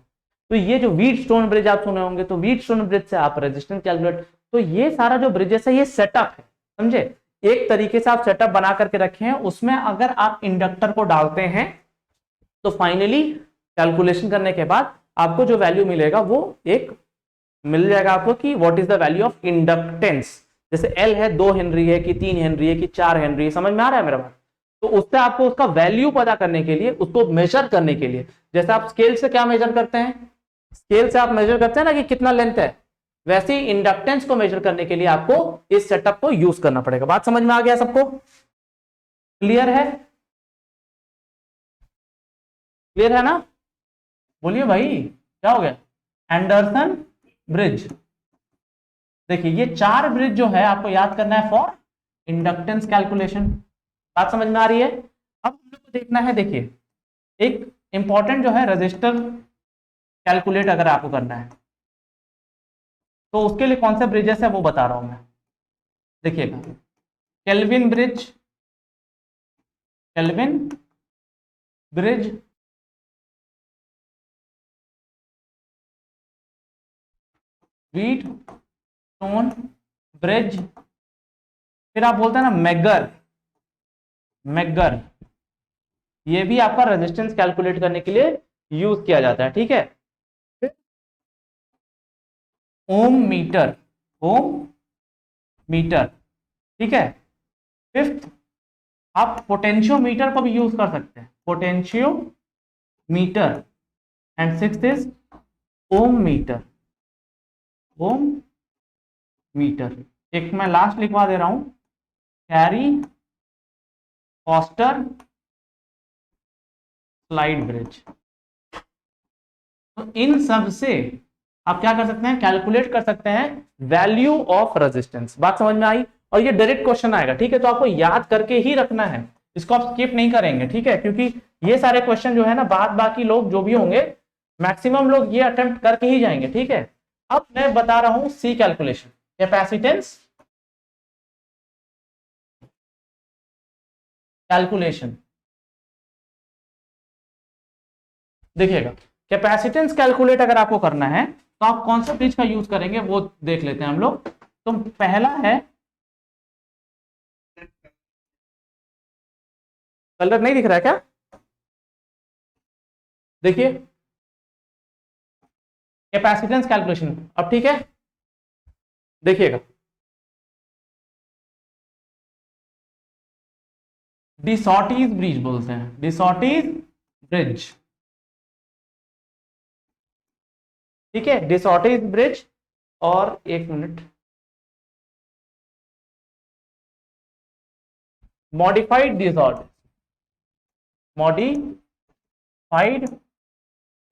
S1: तो ये जो व्हीट स्टोन ब्रिज आप सुने होंगे, तो व्हीट स्टोन ब्रिज से आप रेजिस्टेंस कैलकुलेट, तो ये सारा जो ब्रिजेस है ये सेटअप है, समझे। एक तरीके से आप सेटअप बना करके रखे हैं, उसमें अगर आप इंडक्टर को डालते हैं तो फाइनली कैलकुलेशन करने के बाद आपको जो वैल्यू मिलेगा वो एक मिल जाएगा आपको कि what is the value of inductance. जैसे एल है 2 हेनरी है कि 3 हेनरी है कि 4 हेनरी है, समझ में आ रहा है मेरा बात। तो उससे आपको उसका वैल्यू पता करने के लिए, उसको मेजर करने के लिए, जैसे आप स्केल से क्या मेजर करते हैं, स्केल से आप मेजर करते हैं ना कि कितना लेंथ है, वैसे ही इंडक्टेंस को मेजर करने के लिए आपको इस सेटअप को यूज करना पड़ेगा। बात समझ में आ गया सबको, क्लियर है, क्लियर है ना, बोलिए भाई क्या हो गया। एंडरसन ब्रिज, देखिए ये 4 ब्रिज जो है आपको याद करना है फॉर इंडक्टेंस कैलकुलेशन। बात समझ में आ रही है। अब हम लोग को देखना है, देखिए एक इंपॉर्टेंट जो है रजिस्टर कैलकुलेट अगर आपको करना है तो उसके लिए कौन से ब्रिजेस है वो बता रहा हूं मैं। देखिएगा kelvin bridge, kelvin bridge, wheat stone bridge, फिर आप बोलते हैं ना मैगर, मैगर, ये भी आपका रेजिस्टेंस कैलकुलेट करने के लिए यूज किया जाता है, ठीक है। ओम मीटर, ओम मीटर, ठीक है। फिफ्थ आप पोटेंशियोमीटर को भी यूज कर सकते हैं, potentiometer. And sixth is ohm meter, ohm meter. एक मैं लास्ट लिखवा दे रहा हूं, कैरी फॉस्टर स्लाइड ब्रिज। तो इन सब से आप क्या कर सकते हैं, कैलकुलेट कर सकते हैं वैल्यू ऑफ रेजिस्टेंस। बात समझ में आई। और ये डायरेक्ट क्वेश्चन आएगा, ठीक है, तो आपको याद करके ही रखना है, इसको आप स्किप नहीं करेंगे, ठीक है, क्योंकि ये सारे क्वेश्चन जो है ना बाद बाकी लोग जो भी होंगे मैक्सिमम लोग ये अटेम्प्ट करके ही जाएंगे, ठीक है। अब मैं बता रहा हूं सी कैलकुलेशन, कैपेसिटेंस कैलकुलेशन। देखिएगा कैपेसिटेंस कैलकुलेट अगर आपको करना है तो आप कौन सा ब्रिज का यूज करेंगे वो देख लेते हैं हम लोग। तो पहला है, कलर नहीं दिख रहा है क्या, देखिए कैपेसिटेंस कैलकुलेशन, अब ठीक है देखिएगा, डिसॉटीज ब्रिज बोलते हैं, डिसॉटीज ब्रिज, ठीक है, डिसऑर्डर्ड ब्रिज। और एक minute, modified disorder, modified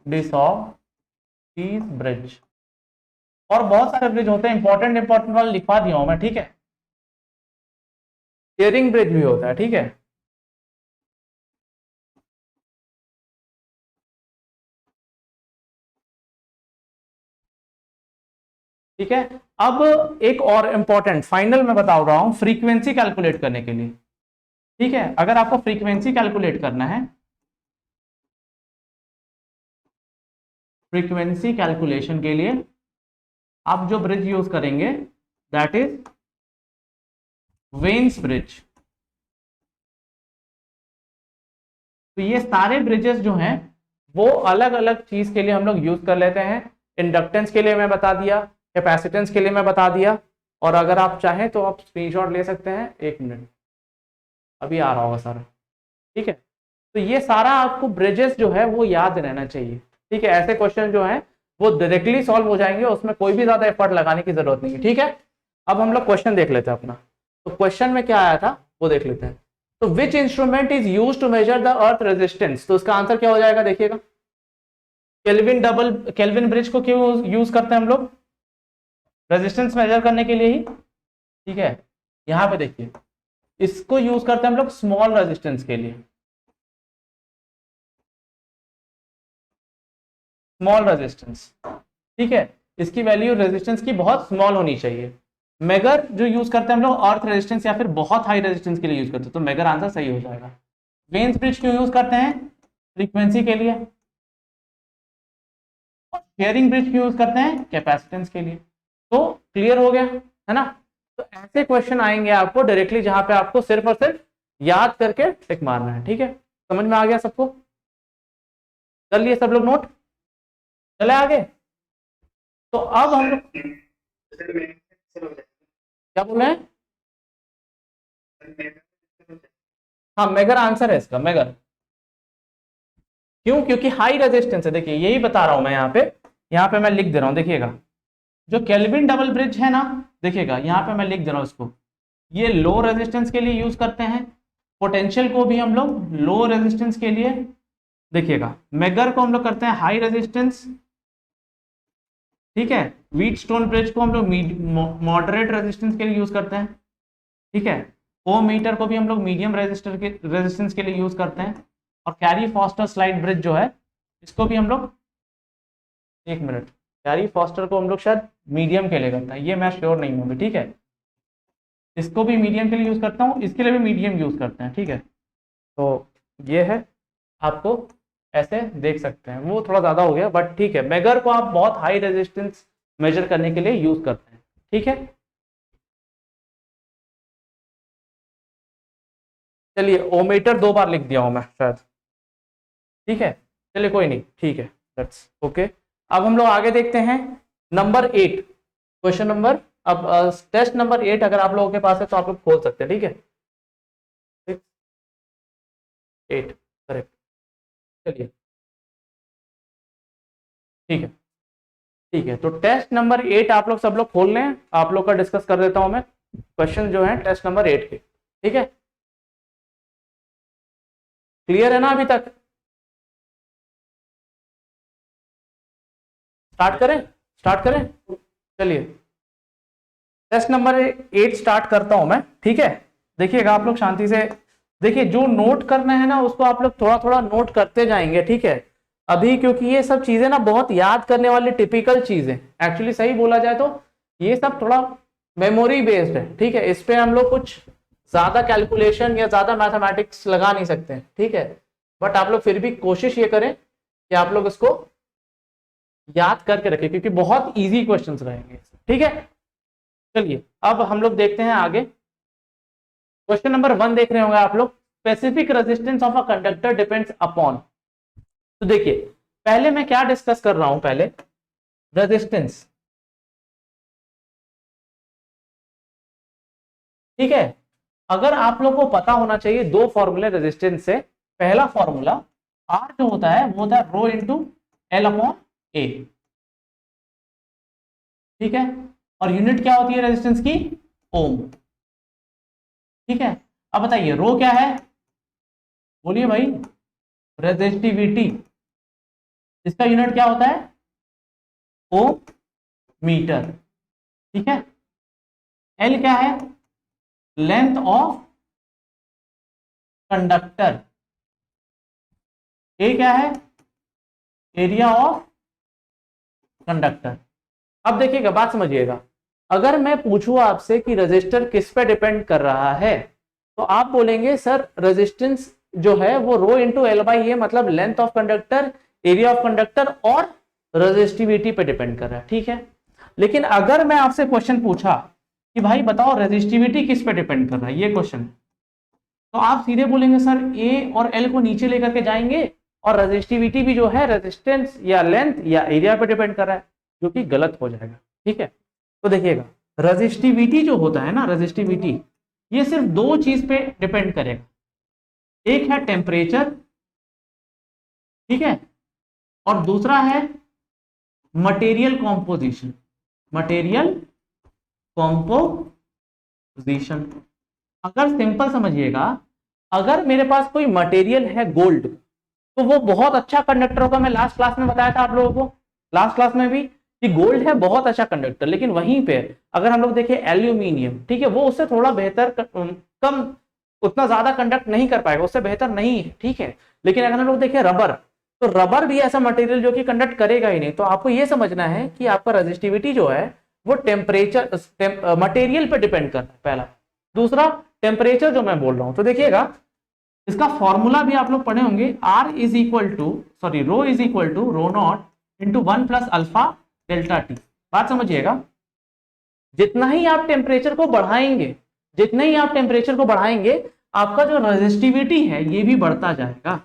S1: disorder bridge, और बहुत सारे ब्रिज होते हैं, इंपॉर्टेंट इंपॉर्टेंट वाले लिखवा दिया हूं मैं, ठीक है। स्टीयरिंग ब्रिज भी होता है, ठीक है। ठीक है, अब एक और इंपॉर्टेंट फाइनल मैं बता रहा हूं, फ्रीक्वेंसी कैलकुलेट करने के लिए, ठीक है। अगर आपको फ्रीक्वेंसी कैलकुलेट करना है, फ्रीक्वेंसी कैलकुलेशन के लिए आप जो ब्रिज यूज करेंगे दैट इज वेन्स ब्रिज। तो ये सारे ब्रिजेस जो हैं वो अलग अलग चीज के लिए हम लोग यूज कर लेते हैं। इंडक्टेंस के लिए मैं बता दिया, कैपेसिटेंस के लिए मैं बता दिया, और अगर आप चाहें तो आप स्क्रीनशॉट ले सकते हैं, एक मिनट अभी आ रहा होगा सारा, ठीक है। तो ये सारा आपको ब्रिजेस जो है वो याद रहना चाहिए, ठीक है। ऐसे क्वेश्चन जो है वो डायरेक्टली सॉल्व हो जाएंगे, उसमें कोई भी ज्यादा एफर्ट लगाने की जरूरत नहीं है, ठीक है। अब हम लोग क्वेश्चन देख लेते हैं अपना। तो क्वेश्चन में क्या आया था वो देख लेते हैं। तो which instrument is use to measure the earth resistance, तो इसका आंसर क्या हो जाएगा देखिएगा, केल्विन ब्रिज को क्यों यूज करते हैं हम लोग, रेजिस्टेंस मेजर करने के लिए ही, ठीक है। यहां पे देखिए इसको यूज करते हैं हम लोग स्मॉल रेजिस्टेंस के लिए, स्मॉल रेजिस्टेंस, ठीक है। इसकी वैल्यू रेजिस्टेंस की बहुत स्मॉल होनी चाहिए। मेगर जो यूज करते हैं हम लोग अर्थ रेजिस्टेंस या फिर बहुत हाई रेजिस्टेंस के लिए यूज करते हैं, तो मेगर आंसर सही हो जाएगा। वेन्स ब्रिज क्यों यूज करते हैं, फ्रीक्वेंसी के लिए। और शेयरिंग ब्रिज क्यों यूज करते हैं, कैपेसिटेंस के लिए। तो क्लियर हो गया है ना। तो ऐसे क्वेश्चन आएंगे आपको डायरेक्टली, जहां पे आपको सिर्फ और सिर्फ याद करके टिक मारना है, ठीक है। समझ में आ गया सबको, कर लिए सब लोग नोट, चले आगे। तो अब हम लोग क्या बोल रहे हैं, हाँ मेगर आंसर है इसका, मेगर। क्यों, क्योंकि हाई रेजिस्टेंस है, देखिए यही बता रहा हूं मैं यहाँ पे मैं लिख दे रहा हूं, देखिएगा जो केल्विन डबल ब्रिज है ना, देखिएगा यहाँ पे मैं लिख दे रहा हूं इसको, ये लो रेजिस्टेंस के लिए यूज करते हैं। पोटेंशियल को भी हम लोग लो रेजिस्टेंस के लिए, देखिएगा मेगर को हम लोग करते हैं हाई रेजिस्टेंस, ठीक है। व्हीट स्टोन ब्रिज को हम लोग मॉडरेट रेजिस्टेंस के लिए यूज करते हैं, ठीक है। ओ मीटर को भी हम लोग मीडियम रेजिस्टेंस के लिए यूज करते हैं। और कैरी फॉस्टर स्लाइड ब्रिज जो है इसको भी हम लोग, एक मिनट, कैरी फॉस्टर को हम लोग शायद मीडियम के लिए करते हैं, ये मैं श्योर नहीं हूँ, ठीक है। इसको भी मीडियम के लिए यूज करता हूँ, इसके लिए भी मीडियम यूज करते हैं, ठीक है। तो ये है, आपको ऐसे देख सकते हैं, वो थोड़ा ज्यादा हो गया बट ठीक है। मेगर को आप बहुत हाई रेजिस्टेंस मेजर करने के लिए यूज करते हैं, ठीक है। चलिए ओमीटर 2 बार लिख दिया हूं मैं शायद, ठीक है। चलिए कोई नहीं, ठीक है, दैट्स ओके। अब हम लोग आगे देखते हैं नंबर 8, क्वेश्चन नंबर, अब टेस्ट नंबर 8 अगर आप लोगों के पास है तो आप लोग खोल सकते हैं, ठीक है। 8 करेक्ट, चलिए ठीक है, ठीक है। तो टेस्ट नंबर 8 आप लोग सब लोग खोल लें, आप लोग का डिस्कस कर देता हूं मैं क्वेश्चन जो है टेस्ट नंबर 8 के, ठीक है। क्लियर है ना अभी तक, स्टार्ट करें, स्टार्ट करें, चलिए टेस्ट नंबर 8 स्टार्ट करता हूं मैं, ठीक है। देखिएगा आप लोग शांति से देखिए, जो नोट करना है ना उसको आप लोग थोड़ा थोड़ा नोट करते जाएंगे, ठीक है। अभी क्योंकि ये सब चीजें ना बहुत याद करने वाली टिपिकल चीजें, एक्चुअली सही बोला जाए तो ये सब थोड़ा मेमोरी बेस्ड है, ठीक है। इस पे हम लोग कुछ ज्यादा कैलकुलेशन या ज्यादा मैथमेटिक्स लगा नहीं सकते हैं, ठीक है। बट आप लोग फिर भी कोशिश ये करें कि आप लोग इसको याद करके रखें, क्योंकि बहुत इजी क्वेश्चंस रहेंगे, ठीक है। चलिए अब हम लोग देखते हैं आगे, क्वेश्चन नंबर 1 देख रहे होंगे आप लोग, specific resistance of a conductor depends upon. तो देखिए पहले मैं क्या डिस्कस कर रहा हूं, पहले रेजिस्टेंस, ठीक है। अगर आप लोग को पता होना चाहिए दो फॉर्मूले रेजिस्टेंस से। पहला फॉर्मूला आर जो होता है वो होता है रो इंटू एल अपॉन ए, ठीक है। और यूनिट क्या होती है रेजिस्टेंस की, ओम, ठीक है। अब बताइए रो क्या है, बोलिए भाई, रेजिस्टिविटी, इसका यूनिट क्या होता है, ओम मीटर, ठीक है। एल क्या है, लेंथ ऑफ कंडक्टर, ए क्या है, एरिया ऑफ कंडक्टर। अब देखिएगा, बात समझिएगा, अगर मैं पूछूं आपसे कि रेजिस्टर किस पे डिपेंड कर रहा है, तो आप बोलेंगे सर रेजिस्टेंस जो है वो रो इंटू एल बाई ए, मतलब length of conductor, area of conductor और रेजिस्टिविटी पे डिपेंड कर रहा है, ठीक है। लेकिन अगर मैं आपसे क्वेश्चन पूछा कि भाई बताओ रेजिस्टिविटी किस पे डिपेंड कर रहा है, ये क्वेश्चन, तो आप सीधे बोलेंगे सर ए और एल को नीचे लेकर के जाएंगे और रेजिस्टिविटी भी जो है रेजिस्टेंस या लेंथ या एरिया पे डिपेंड कर रहा है, जो कि गलत हो जाएगा, ठीक है। तो देखिएगा रेजिस्टिविटी जो होता है ना, रेजिस्टिविटी ये सिर्फ दो चीज पे डिपेंड करेगा, एक है टेम्परेचर, ठीक है, और दूसरा है मटेरियल कॉम्पोजिशन, मटेरियल कॉम्पोजिशन। अगर सिंपल समझिएगा, अगर मेरे पास कोई मटेरियल है गोल्ड, तो वो बहुत अच्छा कंडक्टर होगा। मैं लास्ट क्लास में बताया था आप लोगों को, लास्ट क्लास में भी, कि गोल्ड है बहुत अच्छा कंडक्टर। लेकिन वहीं पे अगर हम लोग देखें एल्यूमिनियम, ठीक है, वो उससे थोड़ा बेहतर, कम, उतना ज्यादा कंडक्ट नहीं कर पाएगा, उससे बेहतर नहीं है, ठीक है। लेकिन अगर हम लोग देखें रबर, तो रबर भी ऐसा मटेरियल जो कि कंडक्ट करेगा ही नहीं। तो आपको ये समझना है कि आपका रेजिस्टिविटी जो है वो टेम्परेचर, मटेरियल पे डिपेंड करता है, पहला। दूसरा टेम्परेचर जो मैं बोल रहा हूं, तो देखिएगा इसका फॉर्मूला भी आप लोग पढ़े होंगे, R is equal to, sorry, rho is equal to rho naught into 1 plus alpha delta T. बात समझिएगा, जितना ही आप टेम्परेचर को बढ़ाएंगे, जितना ही आप टेम्परेचर को बढ़ाएंगे, आपका जो रेजिस्टिविटी है ये भी बढ़ता जाएगा।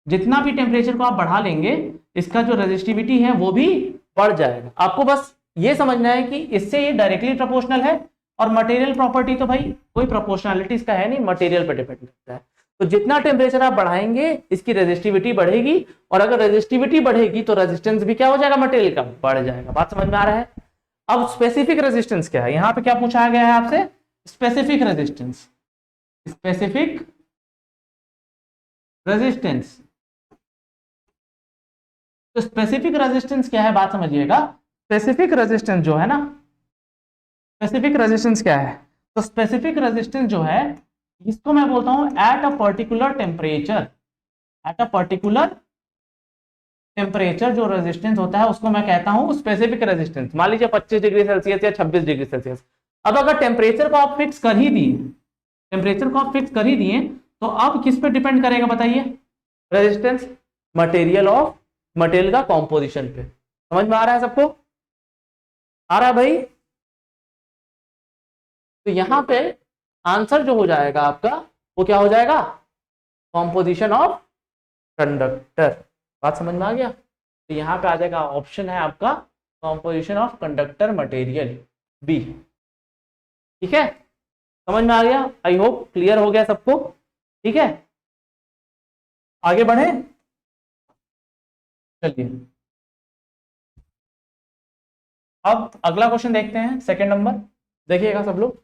S1: जितना भी टेम्परेचर को आप बढ़ा लेंगे, इसका जो रेजिस्टिविटी है वो भी बढ़ जाएगा। आपको बस ये समझना है कि इससे ये डायरेक्टली प्रोपोर्शनल है, और मटेरियल प्रॉपर्टी तो भाई कोई प्रोपोर्शनलिटी इसका है नहीं, मटेरियल पर डिपेंड करता है। तो जितना टेम्परेचर आप बढ़ाएंगे इसकी रेजिस्टिविटी बढ़ेगी, और अगर रेजिस्टिविटी बढ़ेगी तो रेजिस्टेंस भी क्या हो जाएगा, मटेरियल का बढ़ जाएगा। बात समझ में आ रहा है। अब स्पेसिफिक रेजिस्टेंस क्या है, यहां पे क्या पूछा गया है आपसे, स्पेसिफिक रेजिस्टेंस, स्पेसिफिक रेजिस्टेंस। तो स्पेसिफिक रेजिस्टेंस क्या है, बात समझिएगा। स्पेसिफिक रेजिस्टेंस जो है ना, स्पेसिफिक रेजिस्टेंस क्या है, तो स्पेसिफिक रेजिस्टेंस जो है इसको मैं बोलता हूं at a particular temperature, at a particular temperature जो रेजिस्टेंस होता है उसको मैं कहता हूं स्पेसिफिक रेजिस्टेंस। मान लीजिए 25 डिग्री सेल्सियस या 26 डिग्री सेल्सियस। अब अगर टेम्परेचर को आप फिक्स कर ही दिए, टेम्परेचर को आप फिक्स कर ही दिए, तो अब किस पे डिपेंड करेगा बताइए, रेजिस्टेंस, मटेरियल ऑफ, मटेरियल का कॉम्पोजिशन पे। समझ में आ रहा है सबको, आ रहा है भाई। तो यहां पे आंसर जो हो जाएगा आपका वो क्या हो जाएगा, कॉम्पोजिशन ऑफ कंडक्टर। बात समझ में आ गया। तो यहां पे आ जाएगा, ऑप्शन है आपका composition of conductor material, B, ठीक है। समझ में आ गया, आई होप क्लियर हो गया सबको, ठीक है। आगे बढ़े, चलिए अब अगला क्वेश्चन देखते हैं, सेकंड नंबर, देखिएगा सब लोग।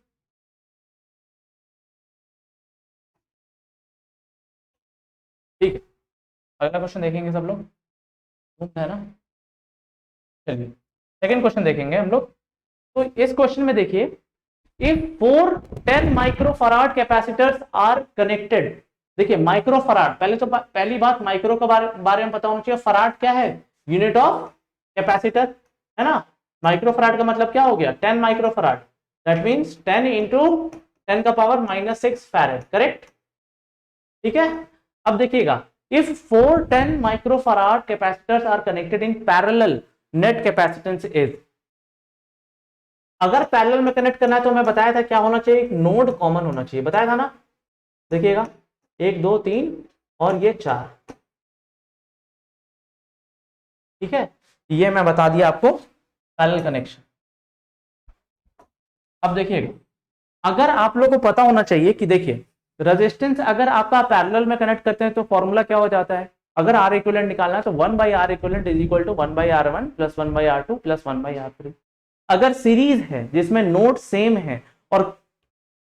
S1: ठीक है, अगला क्वेश्चन देखेंगे सब लोग, है ना। चलिए सेकंड क्वेश्चन देखेंगे हम लोग। तो इस क्वेश्चन में देखिए, if 4 10 microfarad capacitors are connected. देखिए माइक्रोफराड, पहले तो पहली बात माइक्रो के बारे में पता होना चाहिए। फराड क्या है, यूनिट ऑफ कैपेसिटर, है ना। माइक्रोफराड का मतलब क्या हो गया, 10 माइक्रोफराड, दैट मींस 10 इंटू 10 का पावर -6 फैरेड, करेक्ट, ठीक है। अब देखिएगा, if 4 10 microfarad capacitors are connected in parallel, net capacitance is. अगर पैरेलल में कनेक्ट करना है तो मैं बताया था क्या होना चाहिए, एक नोड कॉमन होना चाहिए, बताया था ना। देखिएगा 1 2 3 और ये 4, ठीक है, ये मैं बता दिया आपको पैरेलल कनेक्शन। अब देखिएगा, अगर आप लोग को पता होना चाहिए कि देखिए रेजिस्टेंस अगर आपका पैरेलल में कनेक्ट करते हैं तो फॉर्मूला क्या हो जाता है, अगर आर इक्विवेलेंट निकालना है तो 1/r equivalent is equal to 1/r1 plus 1/r2 plus 1/r3। अगर सीरीज है जिसमें नोड सेम है और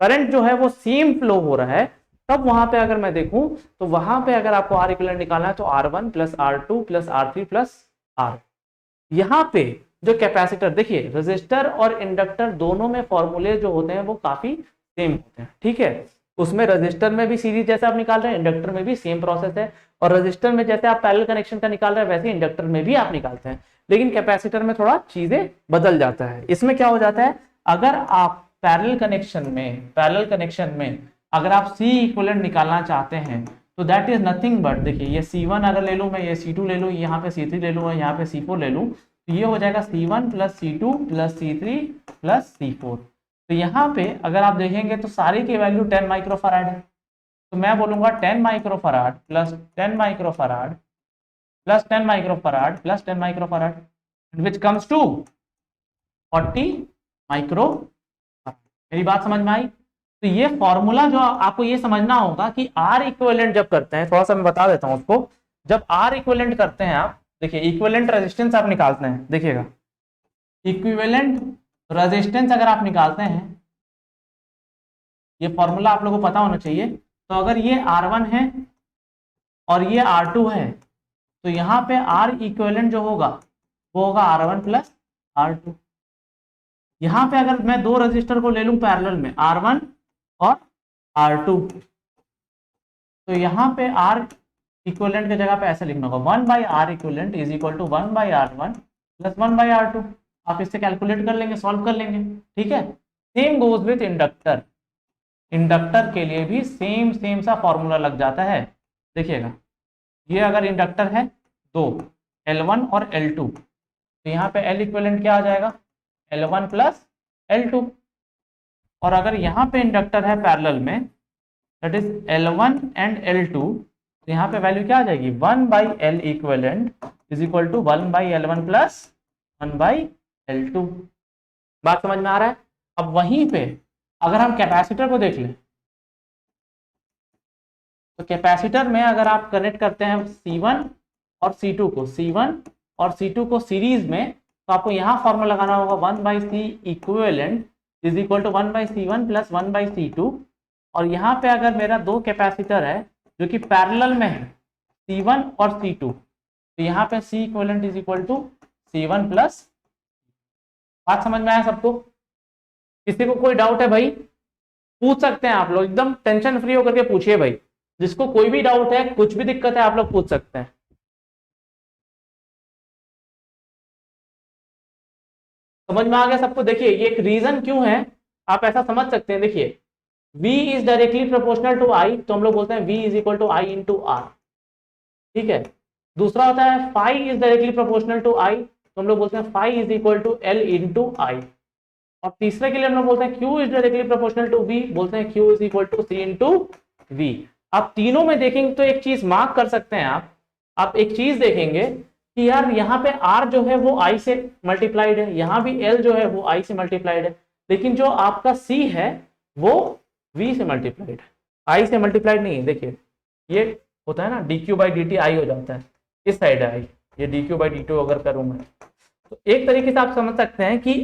S1: करंट जो है वो सेम फ्लो हो रहा है, तब वहां पे अगर मैं देखूं तो वहां पे अगर आपको आर इक्विवेलेंट निकालना है तो R1 plus R2 plus R3 plus R। यहाँ पे जो कैपेसिटर, देखिए रेजिस्टर और इंडक्टर दोनों में फॉर्मूले जो होते हैं वो काफी सेम होते हैं, ठीक है। उसमें रजिस्टर में भी सीरीज जैसे आप निकाल रहे हैं, इंडक्टर में भी सेम प्रोसेस है, और रजिस्टर में जैसे आप पैरेलल कनेक्शन का निकाल रहे हैं वैसे इंडक्टर में भी आप निकालते हैं, लेकिन कैपेसिटर में थोड़ा चीजें बदल जाता है। इसमें क्या हो जाता है, अगर आप पैरेलल कनेक्शन में अगर आप सी इक्विवेलेंट निकालना चाहते हैं तो दैट इज नथिंग बट, देखिए ये C1 अगर ले लूं मैं, ये C2 ले लूं, यहाँ पे C3 ले लूं, यहाँ पे C4 ले लूं, तो ये हो जाएगा C1 plus C2 plus C3 plus C4। तो यहाँ पे अगर आप देखेंगे तो सारी की वैल्यू 10 माइक्रोफराड है, तो मैं बोलूंगा 10 microfarad plus 10 microfarad plus 10 microfarad plus 10 microfarad which comes to 40 micro. मेरी बात समझ में आई? तो ये फॉर्मूला जो आपको ये समझना होगा कि आर इक्विवेलेंट जब करते हैं, थोड़ा सा मैं बता देता हूं उसको। जब आर इक्विवेलेंट करते हैं आप, देखिए इक्विवेलेंट रेजिस्टेंस आप निकालते हैं, देखिएगा इक्विवेलेंट रेजिस्टेंस अगर आप निकालते हैं, ये फॉर्मूला आप लोगों को पता होना चाहिए। तो अगर ये R1 है और ये R2 है, तो यहाँ पे आर इक्विवेलेंट जो होगा वो होगा R1 प्लस R2। यहाँ पे अगर मैं दो रजिस्टर को ले लूं पैरेलल में, R1 और R2, तो यहाँ पे R इक्विवेलेंट की जगह पे ऐसे लिखना होगा 1/r equivalent is equal to 1/r1 plus 1/r2। आप इससे कैलकुलेट कर लेंगे, सॉल्व कर लेंगे, ठीक है। Same goes with inductor, inductor के लिए भी सेम सेम सा फॉर्मूला लग जाता है। देखिएगा, ये अगर इंडक्टर है दो, L1 और L2, तो यहाँ पे L इक्विवेलेंट क्या आ जाएगा, L1 प्लस L2। और अगर यहाँ पे इंडक्टर है पैरेलल में, that is L1 and L2, तो यहाँ पे वैल्यू क्या आ जाएगी, 1/L equivalent is equal to 1/L1 plus 1/L2। बात समझ में आ रहा है? अब वहीं पे अगर हम कैपेसिटर को देख लें, तो कैपेसिटर में अगर आप कनेक्ट करते हैं C1 और C2 को, C1 और C2 को सीरीज में, तो आपको यहाँ फॉर्मूला लगाना होगा 1/C equivalent is equal to 1/C1 plus 1/C2। और यहाँ पे अगर मेरा दो कैपेसिटर है जो कि पैरेलल में है, C1 और C2, तो यहाँ पे C equivalent is equal to C1 plus. बात समझ में आया सबको? किसी को कोई डाउट है भाई, पूछ सकते हैं आप लोग, एकदम टेंशन फ्री होकर के पूछिए भाई, जिसको कोई भी डाउट है, कुछ भी दिक्कत है, आप लोग पूछ सकते हैं। समझ में आ गया सबको? देखिए ये एक रीजन क्यों है, आप ऐसा समझ सकते हैं। देखिए V is directly proportional to I, तो हम लोग बोलते हैं V is equal to I into R, ठीक है। दूसरा होता है phi is directly proportional to I, तो हम लोग बोलते हैं phi is equal to L into I। और तीसरे के लिए हम लोग बोलते हैं Q is directly proportional to V, बोलते हैं Q is equal to C into V। आप तीनों में देखेंगे तो एक चीज मार्क कर सकते हैं आप एक चीज देखेंगे कि यार यहाँ पे R जो है वो I से मल्टीप्लाइड है, यहाँ भी L जो है वो I से मल्टीप्लाइड है, लेकिन जो आपका C है वो V से मल्टीप्लाइड है, I से मल्टीप्लाइड नहीं है। देखिए ये होता है ना dq बाई dt I हो जाता है, इस साइड है I, ये dq बाई dt अगर करूं मैं, तो एक तरीके से आप समझ सकते हैं कि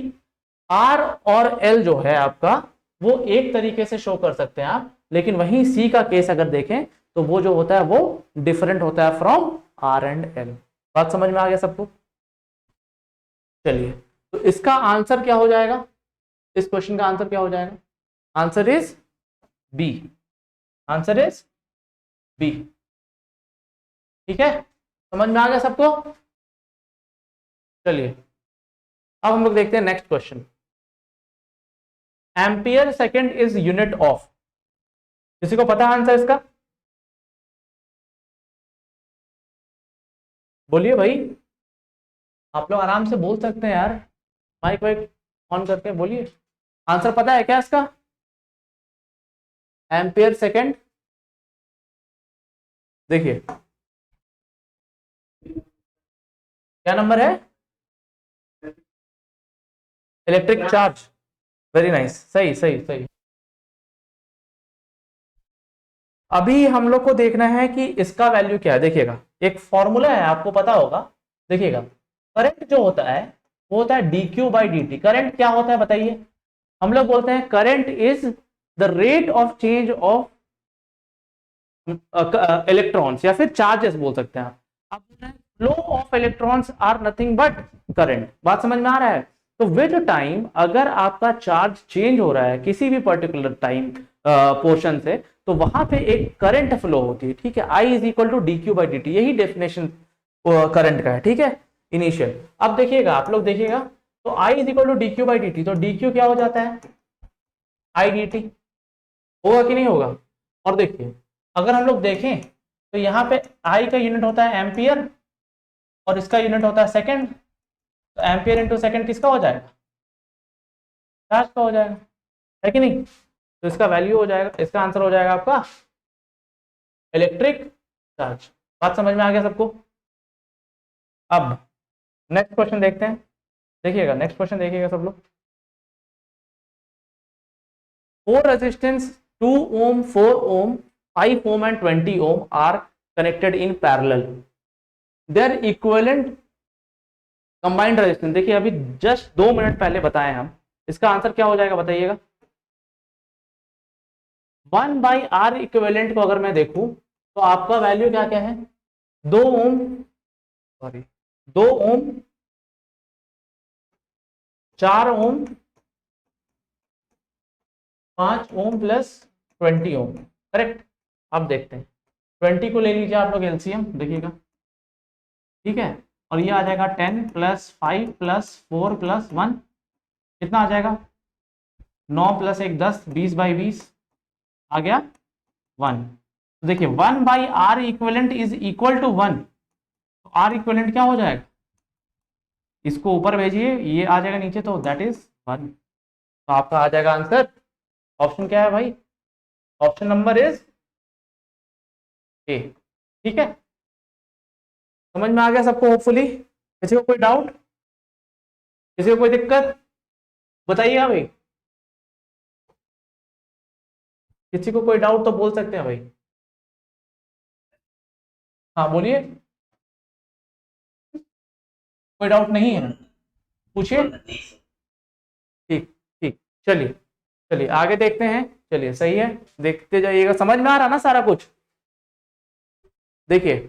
S1: R और L जो है आपका वो एक तरीके से शो कर सकते हैं आप, लेकिन वहीं C का केस अगर देखें तो वो जो होता है वो डिफरेंट होता है फ्रॉम R एंड L। बात समझ में आ गया सबको? चलिए, तो इसका आंसर क्या हो जाएगा, इस क्वेश्चन का आंसर क्या हो जाएगा, answer is B, answer is B, ठीक है। समझ में आ गया सबको? चलिए अब हम लोग देखते हैं next question. Ampere second is unit of, किसी को पता है आंसर इसका? बोलिए भाई, आप लोग आराम से बोल सकते हैं यार, माइक वाइक ऑन करके बोलिए। आंसर पता है क्या इसका? एम्पियर सेकेंड, देखिए क्या नंबर है? Electric charge. वेरी नाइस, सही सही सही। अभी हम लोग को देखना है कि इसका वैल्यू क्या है। देखिएगा, एक फॉर्मूला है, आपको पता होगा। देखिएगा, करंट जो होता है वो होता है dq बाई dt। करंट क्या होता है बताइए? हम लोग बोलते हैं current is the rate of change of electrons, या फिर चार्जेस बोल सकते हैं आप बोल रहे हैं flow of electrons are nothing but current. बात समझ में आ रहा है? तो विद टाइम अगर आपका चार्ज चेंज हो रहा है किसी भी पर्टिकुलर टाइम पोर्शन से, तो वहां पे एक करंट फ्लो होती है। ठीक है, I is equal to D Q by D T, यही डेफिनेशन करंट का है। ठीक है, इनिशियल। अब देखिएगा, आप लोग देखिएगा, तो I is equal to D Q by D T, तो डी क्यू क्या हो जाता है? I D T. होगा कि नहीं होगा? और देखिए, अगर हम लोग देखें तो यहाँ पे आई का यूनिट होता है एम्पियर और इसका यूनिट होता है सेकंड। तो एम्पियर इंटू सेकंड किसका हो जाएगा? चार्ज का हो जाएगा, है कि नहीं? तो इसका वैल्यू हो जाएगा, इसका आंसर हो जाएगा आपका इलेक्ट्रिक चार्ज। बात समझ में आ गया सबको? अब नेक्स्ट क्वेश्चन देखते हैं। देखिएगा, नेक्स्ट क्वेश्चन देखिएगा सब लोग। 4 resistance 2 ohm, 4 ohm, 5 ohm and 20 ohm are connected in parallel. Their equivalent combined resistance, देखिए अभी जस्ट 2 मिनट पहले बताए हम, इसका आंसर क्या हो जाएगा बताइएगा? 1 बाई आर इक्विवेलेंट को अगर मैं देखूं तो आपका वैल्यू क्या क्या है? 2 ओम, सॉरी 2 ओम, 4 ओम, 5 ओम प्लस 20 ओम। करेक्ट। अब देखते हैं, 20 को ले लीजिए आप लोग एलसीएम, देखिएगा। ठीक है, और ये आ जाएगा 10 प्लस 5 प्लस 4 प्लस 1, कितना आ जाएगा? 9 प्लस 1 10, 20 बाई 20 आ गया 1। तो देखिए 1 by R equivalent is equal to 1, तो आर इक्विवेलेंट क्या हो जाएगा? इसको ऊपर भेजिए, ये आ जाएगा नीचे, तो दैट इज 1। तो आपका आ जाएगा आंसर, ऑप्शन क्या है भाई? Option number is a. ठीक है, समझ में आ गया सबको होपफुली? किसी को कोई डाउट, किसी को कोई दिक्कत बताइएगा भाई। किसी को कोई डाउट तो बोल सकते हैं भाई। हाँ बोलिए, कोई डाउट नहीं है? पूछिए। ठीक ठीक, चलिए चलिए आगे देखते हैं। चलिए सही है, देखते जाइएगा। समझ में आ रहा ना सारा कुछ? देखिए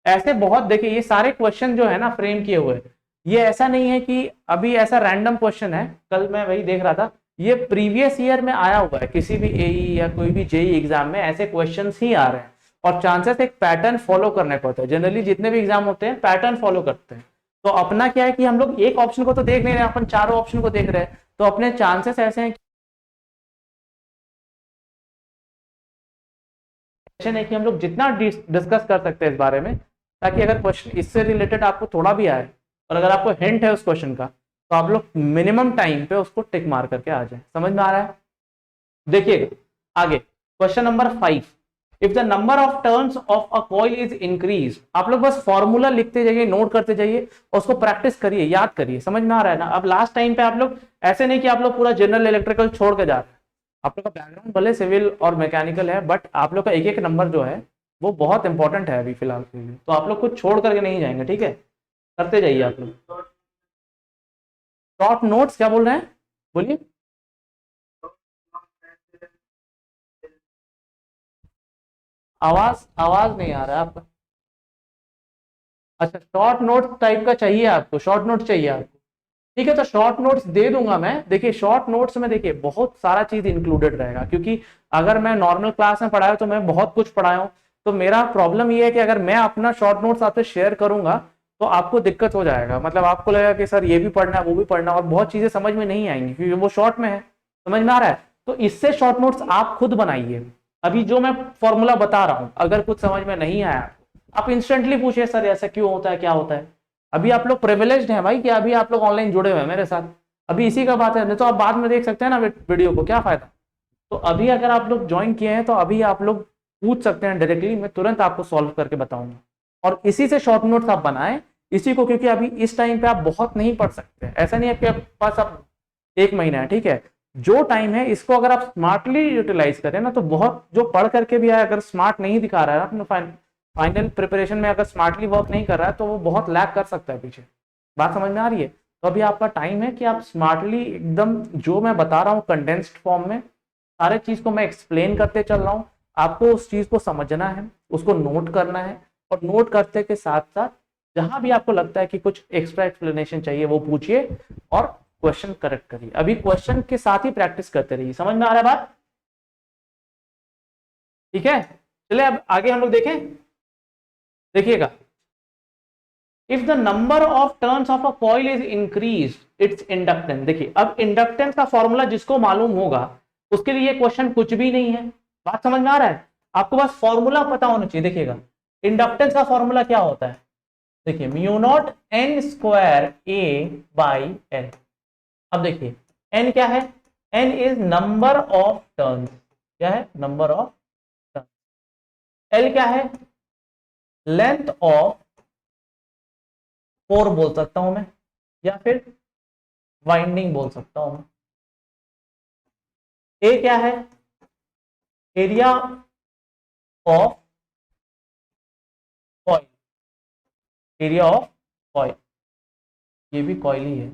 S1: ऐसे बहुत, देखिए ये सारे क्वेश्चन जो है ना फ्रेम किए हुए, ये ऐसा नहीं है कि अभी ऐसा रैंडम क्वेश्चन है। कल मैं वही देख रहा था, ये प्रीवियस ईयर में आया हुआ है, किसी भी एई या कोई भी जेई एग्जाम में ऐसे क्वेश्चंस ही आ रहे हैं। और चांसेस एक पैटर्न फॉलो करने को होता है। जनरली जितने भी एग्जाम होते हैं पैटर्न फॉलो करते हैं। तो अपना क्या है कि हम लोग एक ऑप्शन को तो देख नहीं रहे, अपन चारों ऑप्शन को देख रहे हैं। तो अपने चांसेस ऐसे हैं कि हम लोग जितना डिस्कस कर सकते हैं इस बारे में, ताकि अगर क्वेश्चन इससे रिलेटेड आपको थोड़ा भी आए और अगर आपको हिंट है उस क्वेश्चन का, तो आप लोग मिनिमम टाइम पे उसको टिक मार करके आ जाए। समझ में आ रहा है? देखिएगा आगे, question number 5। If the number of turns of a coil is increase, आप लोग बस फॉर्मूला लिखते जाइए, नोट करते जाइए और उसको प्रैक्टिस करिए, याद करिए। समझ में आ रहा है ना? अब लास्ट टाइम पे आप लोग ऐसे नहीं कि आप लोग पूरा जनरल इलेक्ट्रिकल छोड़ के जा रहे हैं। आप लोग का बैकग्राउंड भले सिविल और मैकेनिकल है, बट आप लोग का एक एक नंबर जो है वो बहुत इंपॉर्टेंट है अभी फिलहाल के लिए। तो आप लोग कुछ छोड़ करके नहीं जाएंगे, ठीक है? करते जाइए आप लोग। शॉर्ट नोट्स क्या बोल रहे हैं? बोलिए। आवाज आवाज नहीं आ रहा है आपका। अच्छा, शॉर्ट नोट्स टाइप का चाहिए आपको? शॉर्ट नोट्स चाहिए आपको? ठीक है, तो शॉर्ट नोट्स दे दूंगा मैं। देखिए शॉर्ट नोट्स में देखिए बहुत सारा चीज इंक्लूडेड रहेगा, क्योंकि अगर मैं नॉर्मल क्लास में पढ़ाया तो मैं बहुत कुछ पढ़ाया हूँ। तो मेरा प्रॉब्लम ये है कि अगर मैं अपना शॉर्ट नोट्स आपसे शेयर करूंगा तो आपको दिक्कत हो जाएगा। मतलब आपको लगेगा कि सर ये भी पढ़ना है वो भी पढ़ना है, और बहुत चीजें समझ में नहीं आएंगी क्योंकि वो शॉर्ट में है। समझ में आ रहा है? तो इससे शॉर्ट नोट्स आप खुद बनाइए। अभी जो मैं फॉर्मूला बता रहा हूँ, अगर कुछ समझ में नहीं आया आप इंस्टेंटली पूछिए, सर ऐसा क्यों होता है, क्या होता है। अभी आप लोग प्रिविलेज्ड हैं भाई कि अभी आप लोग ऑनलाइन जुड़े हुए हैं मेरे साथ। अभी इसी का बात है, नहीं तो आप बाद में देख सकते हैं ना वीडियो को, क्या फायदा। तो अभी अगर आप लोग ज्वाइन किए हैं तो अभी आप लोग पूछ सकते हैं डायरेक्टली, मैं तुरंत आपको सॉल्व करके बताऊंगा। और इसी से शॉर्ट नोट्स आप बनाएं, इसी को, क्योंकि अभी इस टाइम पे आप बहुत नहीं पढ़ सकते, ऐसा नहीं है कि आपके पास अब 1 महीना है, ठीक है, जो टाइम है इसको अगर आप स्मार्टली यूटिलाइज करें ना तो बहुत, जो पढ़ करके भी आए अगर स्मार्ट नहीं दिखा रहा है अपने फाइनल प्रिपरेशन में, अगर स्मार्टली वर्क नहीं कर रहा है तो वो बहुत लैग कर सकता है पीछे। बात समझ में आ रही है? तो अभी आपका टाइम है कि आप स्मार्टली एकदम जो मैं बता रहा हूँ कंडेंस्ड फॉर्म में सारे चीज को मैं एक्सप्लेन करते चल रहा हूँ, आपको उस चीज को समझना है, उसको नोट करना है, और नोट करते के साथ साथ जहां भी आपको लगता है कि कुछ एक्स्ट्रा एक्सप्लेनेशन चाहिए वो पूछिए और क्वेश्चन करेक्ट करिए। अभी क्वेश्चन के साथ ही प्रैक्टिस करते रहिए। समझ में आ रहा है बात? ठीक है, चलिए अब आगे हम लोग देखें। देखिएगा, if the number of turns of a coil is increase its inductance. देखिए अब इंडक्टेंस का फॉर्मूला जिसको मालूम होगा उसके लिए क्वेश्चन कुछ भी नहीं है। बात समझ में आ रहा है? आपको बस फॉर्मूला पता होना चाहिए। देखिएगा इंडक्टेंस का फॉर्मूला क्या होता है, देखिए mu naught N square A by N. अब देखिए एन क्या है, N is number of turns, क्या है, नंबर ऑफ टर्न्स। एल क्या है, लेंथ ऑफ कोर बोल सकता हूं मैं, या फिर वाइंडिंग बोल सकता हूं मैं। ए क्या है, area of coil, area of coil, ये भी कॉइल ही है,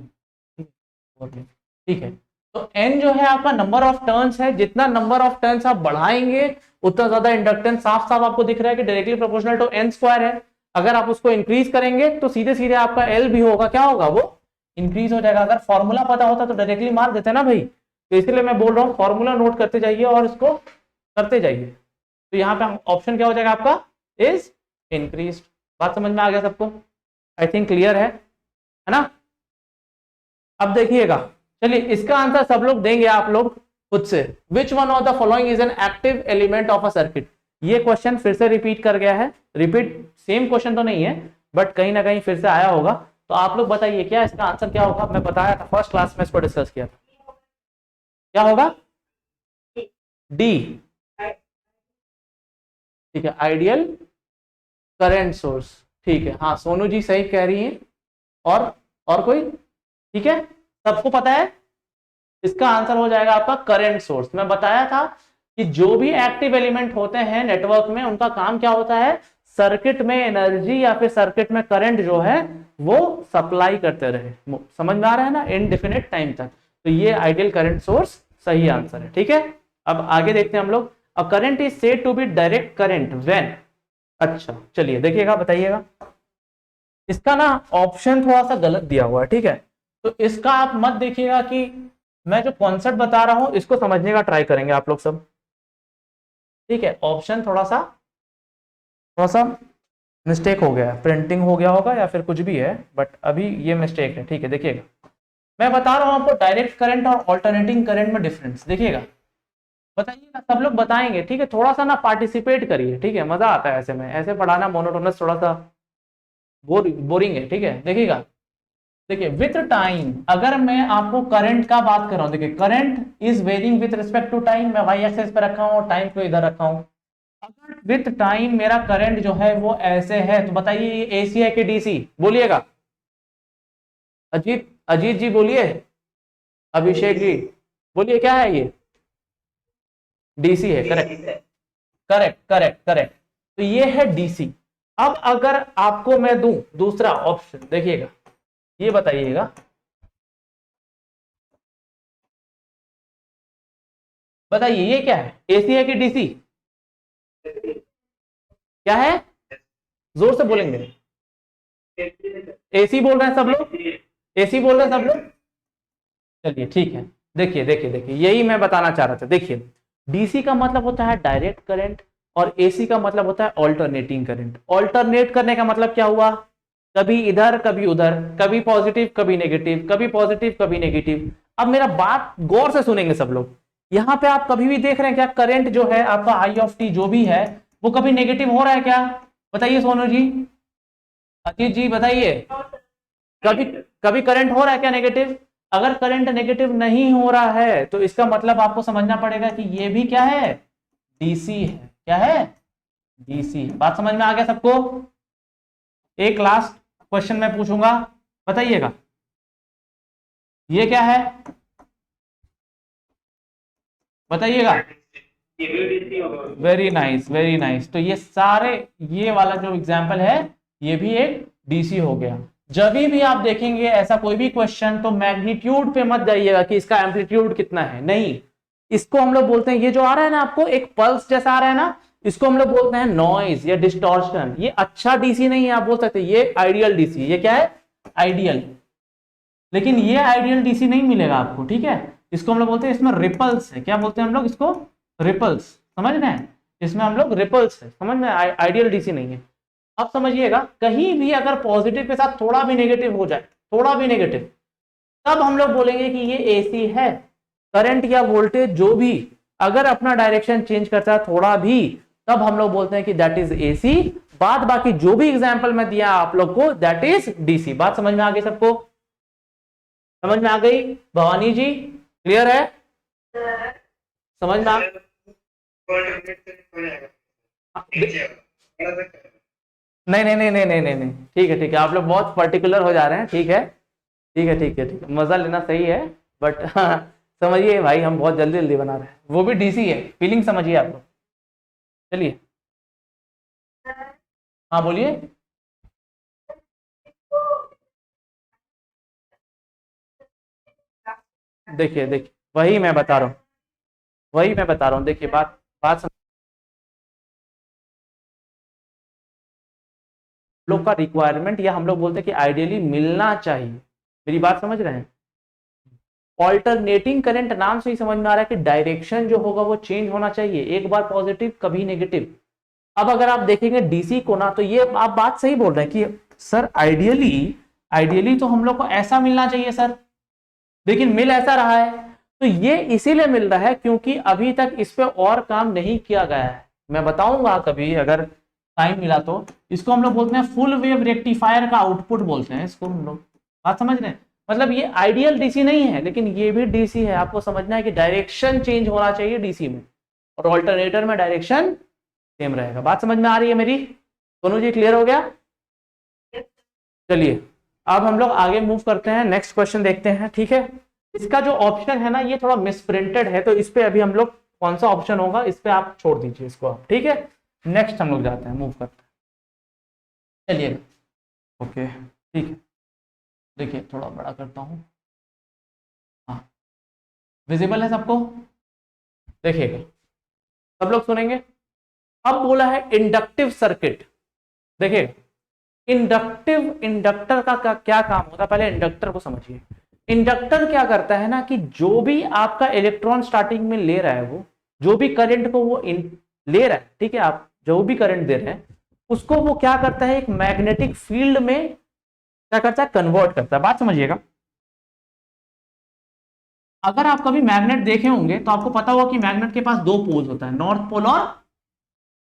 S1: ठीक है। तो एन जो है आपका नंबर ऑफ टर्न्स है, जितना नंबर ऑफ टर्न्स आप बढ़ाएंगे उतना ज्यादा इंडक्टेंस, साफ साफ आपको दिख रहा है कि directly proportional to N square है। अगर आप उसको इंक्रीज करेंगे तो सीधे सीधे आपका एल भी होगा, क्या होगा, वो इंक्रीज हो जाएगा। अगर फॉर्मूला पता होता तो डायरेक्टली मार देते ना भाई, तो इसलिए मैं बोल रहा हूँ फॉर्मूला नोट करते जाइए और इसको करते जाइए। तो यहाँ पे ऑप्शन क्या हो जाएगा आपका, इज इंक्रीज। बात समझ में आ गया सबको? आई थिंक क्लियर है ना? अब देखिएगा, चलिए इसका आंसर सब लोग देंगे आप लोग खुद से। विच one of the following is an active element of a circuit. ये क्वेश्चन फिर से रिपीट कर गया है, रिपीट सेम क्वेश्चन तो नहीं है बट कहीं ना कहीं फिर से आया होगा। तो आप लोग बताइए क्या इसका आंसर क्या होगा। मैं बताया था फर्स्ट क्लास में, इसको डिस्कस किया था। क्या होगा, डी, ठीक है, आइडियल करंट सोर्स। ठीक है, हाँ सोनू जी सही कह रही हैं। और कोई, ठीक है, सबको पता है इसका आंसर हो जाएगा आपका करंट सोर्स। मैं बताया था कि जो भी एक्टिव एलिमेंट होते हैं नेटवर्क में उनका काम क्या होता है, सर्किट में एनर्जी या फिर सर्किट में करंट जो है वो सप्लाई करते रहे। समझ में आ रहा है ना, इनडेफिनिट टाइम तक। तो ये आइडियल करंट सोर्स सही आंसर है। ठीक है, अब आगे देखते हैं हम लोग। A current is said to be direct current when. अच्छा चलिए देखिएगा, बताइएगा। इसका ना ऑप्शन थोड़ा सा गलत दिया हुआ है, ठीक है, तो इसका आप मत देखिएगा कि मैं जो कॉन्सेप्ट बता रहा हूं इसको समझने का ट्राई करेंगे आप लोग सब। ठीक है, ऑप्शन थोड़ा सा मिस्टेक हो गया है, प्रिंटिंग हो गया होगा या फिर कुछ भी है, बट अभी ये मिस्टेक है। ठीक है, देखिएगा मैं बता रहा हूं आपको डायरेक्ट करंट और ऑल्टरनेटिंग करंट में डिफरेंस। देखिएगा, बताइएगा, सब लोग बताएंगे। ठीक है, थोड़ा सा ना पार्टिसिपेट करिए, ठीक है, मजा आता है ऐसे में, ऐसे पढ़ाना मोनोटोनस थोड़ा सा बोरिंग है। ठीक है, देखिएगा, देखिए विथ टाइम अगर मैं आपको करंट का बात कर रहा हूं, देखिए current is varying with respect to time. मैं वाई एक्सेस पे रखा हूं और टाइम को इधर रखा हूं। अगर विथ टाइम मेरा करंट जो है वो ऐसे है तो बताइए ये एसी है कि डीसी, बोलिएगा। अजीत अजीत जी बोलिए, अभिषेक जी बोलिए, क्या है ये, डीसी है। करेक्ट करेक्ट करेक्ट करेक्ट, तो ये है डीसी। अब अगर आपको मैं दूं दूसरा ऑप्शन, देखिएगा, ये बताइएगा, बताइए ये क्या है, एसी है कि डीसी, क्या है, जोर से बोलेंगे। एसी बोल रहे हैं सब लोग, एसी बोल रहे हैं सब लोग। चलिए ठीक है, देखिए देखिए देखिए, यही मैं बताना चाह रहा था। देखिए डीसी का मतलब होता है डायरेक्ट करंट और एसी का मतलब होता है ऑल्टरनेटिंग करंट। ऑल्टरनेट करने का मतलब क्या हुआ, कभी इधर कभी उधर, कभी पॉजिटिव कभी नेगेटिव, कभी पॉजिटिव कभी नेगेटिव। अब मेरा बात गौर से सुनेंगे सब लोग। यहां पे आप कभी भी देख रहे हैं क्या, करंट जो है आपका आई ऑफ टी जो भी है वो कभी नेगेटिव हो रहा है क्या, बताइए सोनू जी, अजीत जी बताइए, कभी कभी करंट हो रहा है क्या नेगेटिव। अगर करंट नेगेटिव नहीं हो रहा है तो इसका मतलब आपको समझना पड़ेगा कि ये भी क्या है, डीसी है। क्या है, डीसी। बात समझ में आ गया सबको? एक लास्ट क्वेश्चन मैं पूछूंगा, बताइएगा ये क्या है, बताइएगा। Very nice, very nice. तो ये सारे, ये वाला जो एग्जाम्पल है ये भी एक डीसी हो गया। जब भी आप देखेंगे ऐसा कोई भी क्वेश्चन, तो मैग्नीट्यूड पे मत जाइएगा कि इसका एम्पलीट्यूड कितना है, नहीं, इसको हम लोग बोलते हैं, ये जो आ रहा है ना आपको एक पल्स जैसा आ रहा है ना, इसको हम लोग बोलते हैं नॉइज या डिस्टॉर्शन। ये अच्छा डीसी नहीं है, आप बोल सकते ये आइडियल डीसी, ये क्या है, आइडियल। लेकिन ये आइडियल डीसी नहीं मिलेगा आपको, ठीक है। इसको हम लोग बोलते हैं, इसमें रिपल्स है, क्या बोलते हैं हम लोग इसको, रिपल्स, समझ रहे हैं, इसमें हम लोग रिपल्स है, समझ में, आइडियल डीसी नहीं है। अब समझिएगा, कहीं भी अगर पॉजिटिव के साथ थोड़ा भी नेगेटिव हो जाए, थोड़ा भी नेगेटिव, तब हम लोग बोलेंगे कि ये एसी है। करंट या वोल्टेज जो भी अगर अपना डायरेक्शन चेंज करता है थोड़ा भी, तब हम लोग बोलते हैं कि दैट इज एसी। बाद बाकी जो भी एग्जांपल मैं दिया आप लोग को, दैट इज डीसी। बात समझ में आ गई सबको, समझ में आ गई भवानी जी, क्लियर है, समझ में आ नहीं नहीं नहीं नहीं नहीं नहीं नहीं, ठीक है ठीक है, आप लोग बहुत पर्टिकुलर हो जा रहे हैं, ठीक है ठीक है ठीक है ठीक है, मजा लेना सही है, बट समझिए भाई हम बहुत जल्दी जल्दी बना रहे हैं, वो भी डीसी है, फीलिंग समझिए आप लोग। चलिए, हाँ बोलिए। देखिए देखिए, वही मैं बता रहा हूँ, वही मैं बता रहा हूँ, देखिए बात बात लोग का रिक्वायरमेंट, या हम लोग बोलते हैं कि आइडियली मिलना चाहिए, मेरी बात समझ रहे हैं। ऑल्टरनेटिंग करंट नाम से ही समझ में आ रहा है कि डायरेक्शन जो होगा वो चेंज होना चाहिए, एक बार पॉजिटिव कभी नेगेटिव। अब अगर आप देखेंगे डीसी को ना, तो ये आप बात सही बोल रहे हैं कि सर आइडियली, आइडियली तो हम लोग को ऐसा मिलना चाहिए सर, लेकिन मिल ऐसा रहा है। तो ये इसीलिए मिल रहा है क्योंकि अभी तक इस पे और काम नहीं किया गया है। मैं बताऊंगा कभी अगर टाइम मिला तो। इसको हम लोग बोलते हैं फुल वेव रेक्टिफायर का आउटपुट बोलते हैं इसको हम लोग, बात समझ रहे हैं। मतलब ये आइडियल डीसी नहीं है, लेकिन ये भी डीसी है। आपको समझना है कि डायरेक्शन चेंज होना चाहिए डीसी में, और ऑल्टरनेटर में डायरेक्शन सेम रहेगा। बात समझ में आ रही है मेरी, दोनों जी क्लियर हो गया। चलिए अब हम लोग आगे मूव करते हैं, नेक्स्ट क्वेश्चन देखते हैं, ठीक है। इसका जो ऑप्शन है ना ये थोड़ा मिसप्रिंटेड है, तो इस पे अभी हम लोग कौन सा ऑप्शन होगा इस पे आप छोड़ दीजिए इसको आप, ठीक है। नेक्स्ट हम लोग जाते हैं, मूव करते हैं, चलिए ओके ठीक है। देखिए थोड़ा बड़ा करता हूँ, हाँ विजिबल है सबको, देखिएगा सब लोग सुनेंगे। अब बोला है इंडक्टिव सर्किट, देखिए इंडक्टर का क्या काम होता है, पहले इंडक्टर को समझिए। इंडक्टर क्या करता है ना कि जो भी आपका इलेक्ट्रॉन स्टार्टिंग में ले रहा है, वो जो भी करंट को वो ले रहा है, ठीक है, आप जो भी करंट दे रहे हैं उसको वो क्या करता है, एक मैग्नेटिक फील्ड में क्या करता है, कन्वर्ट करता है। बात समझिएगा, अगर आप कभी मैग्नेट देखे होंगे तो आपको पता होगा कि मैग्नेट के पास दो पोल होता है, नॉर्थ पोल और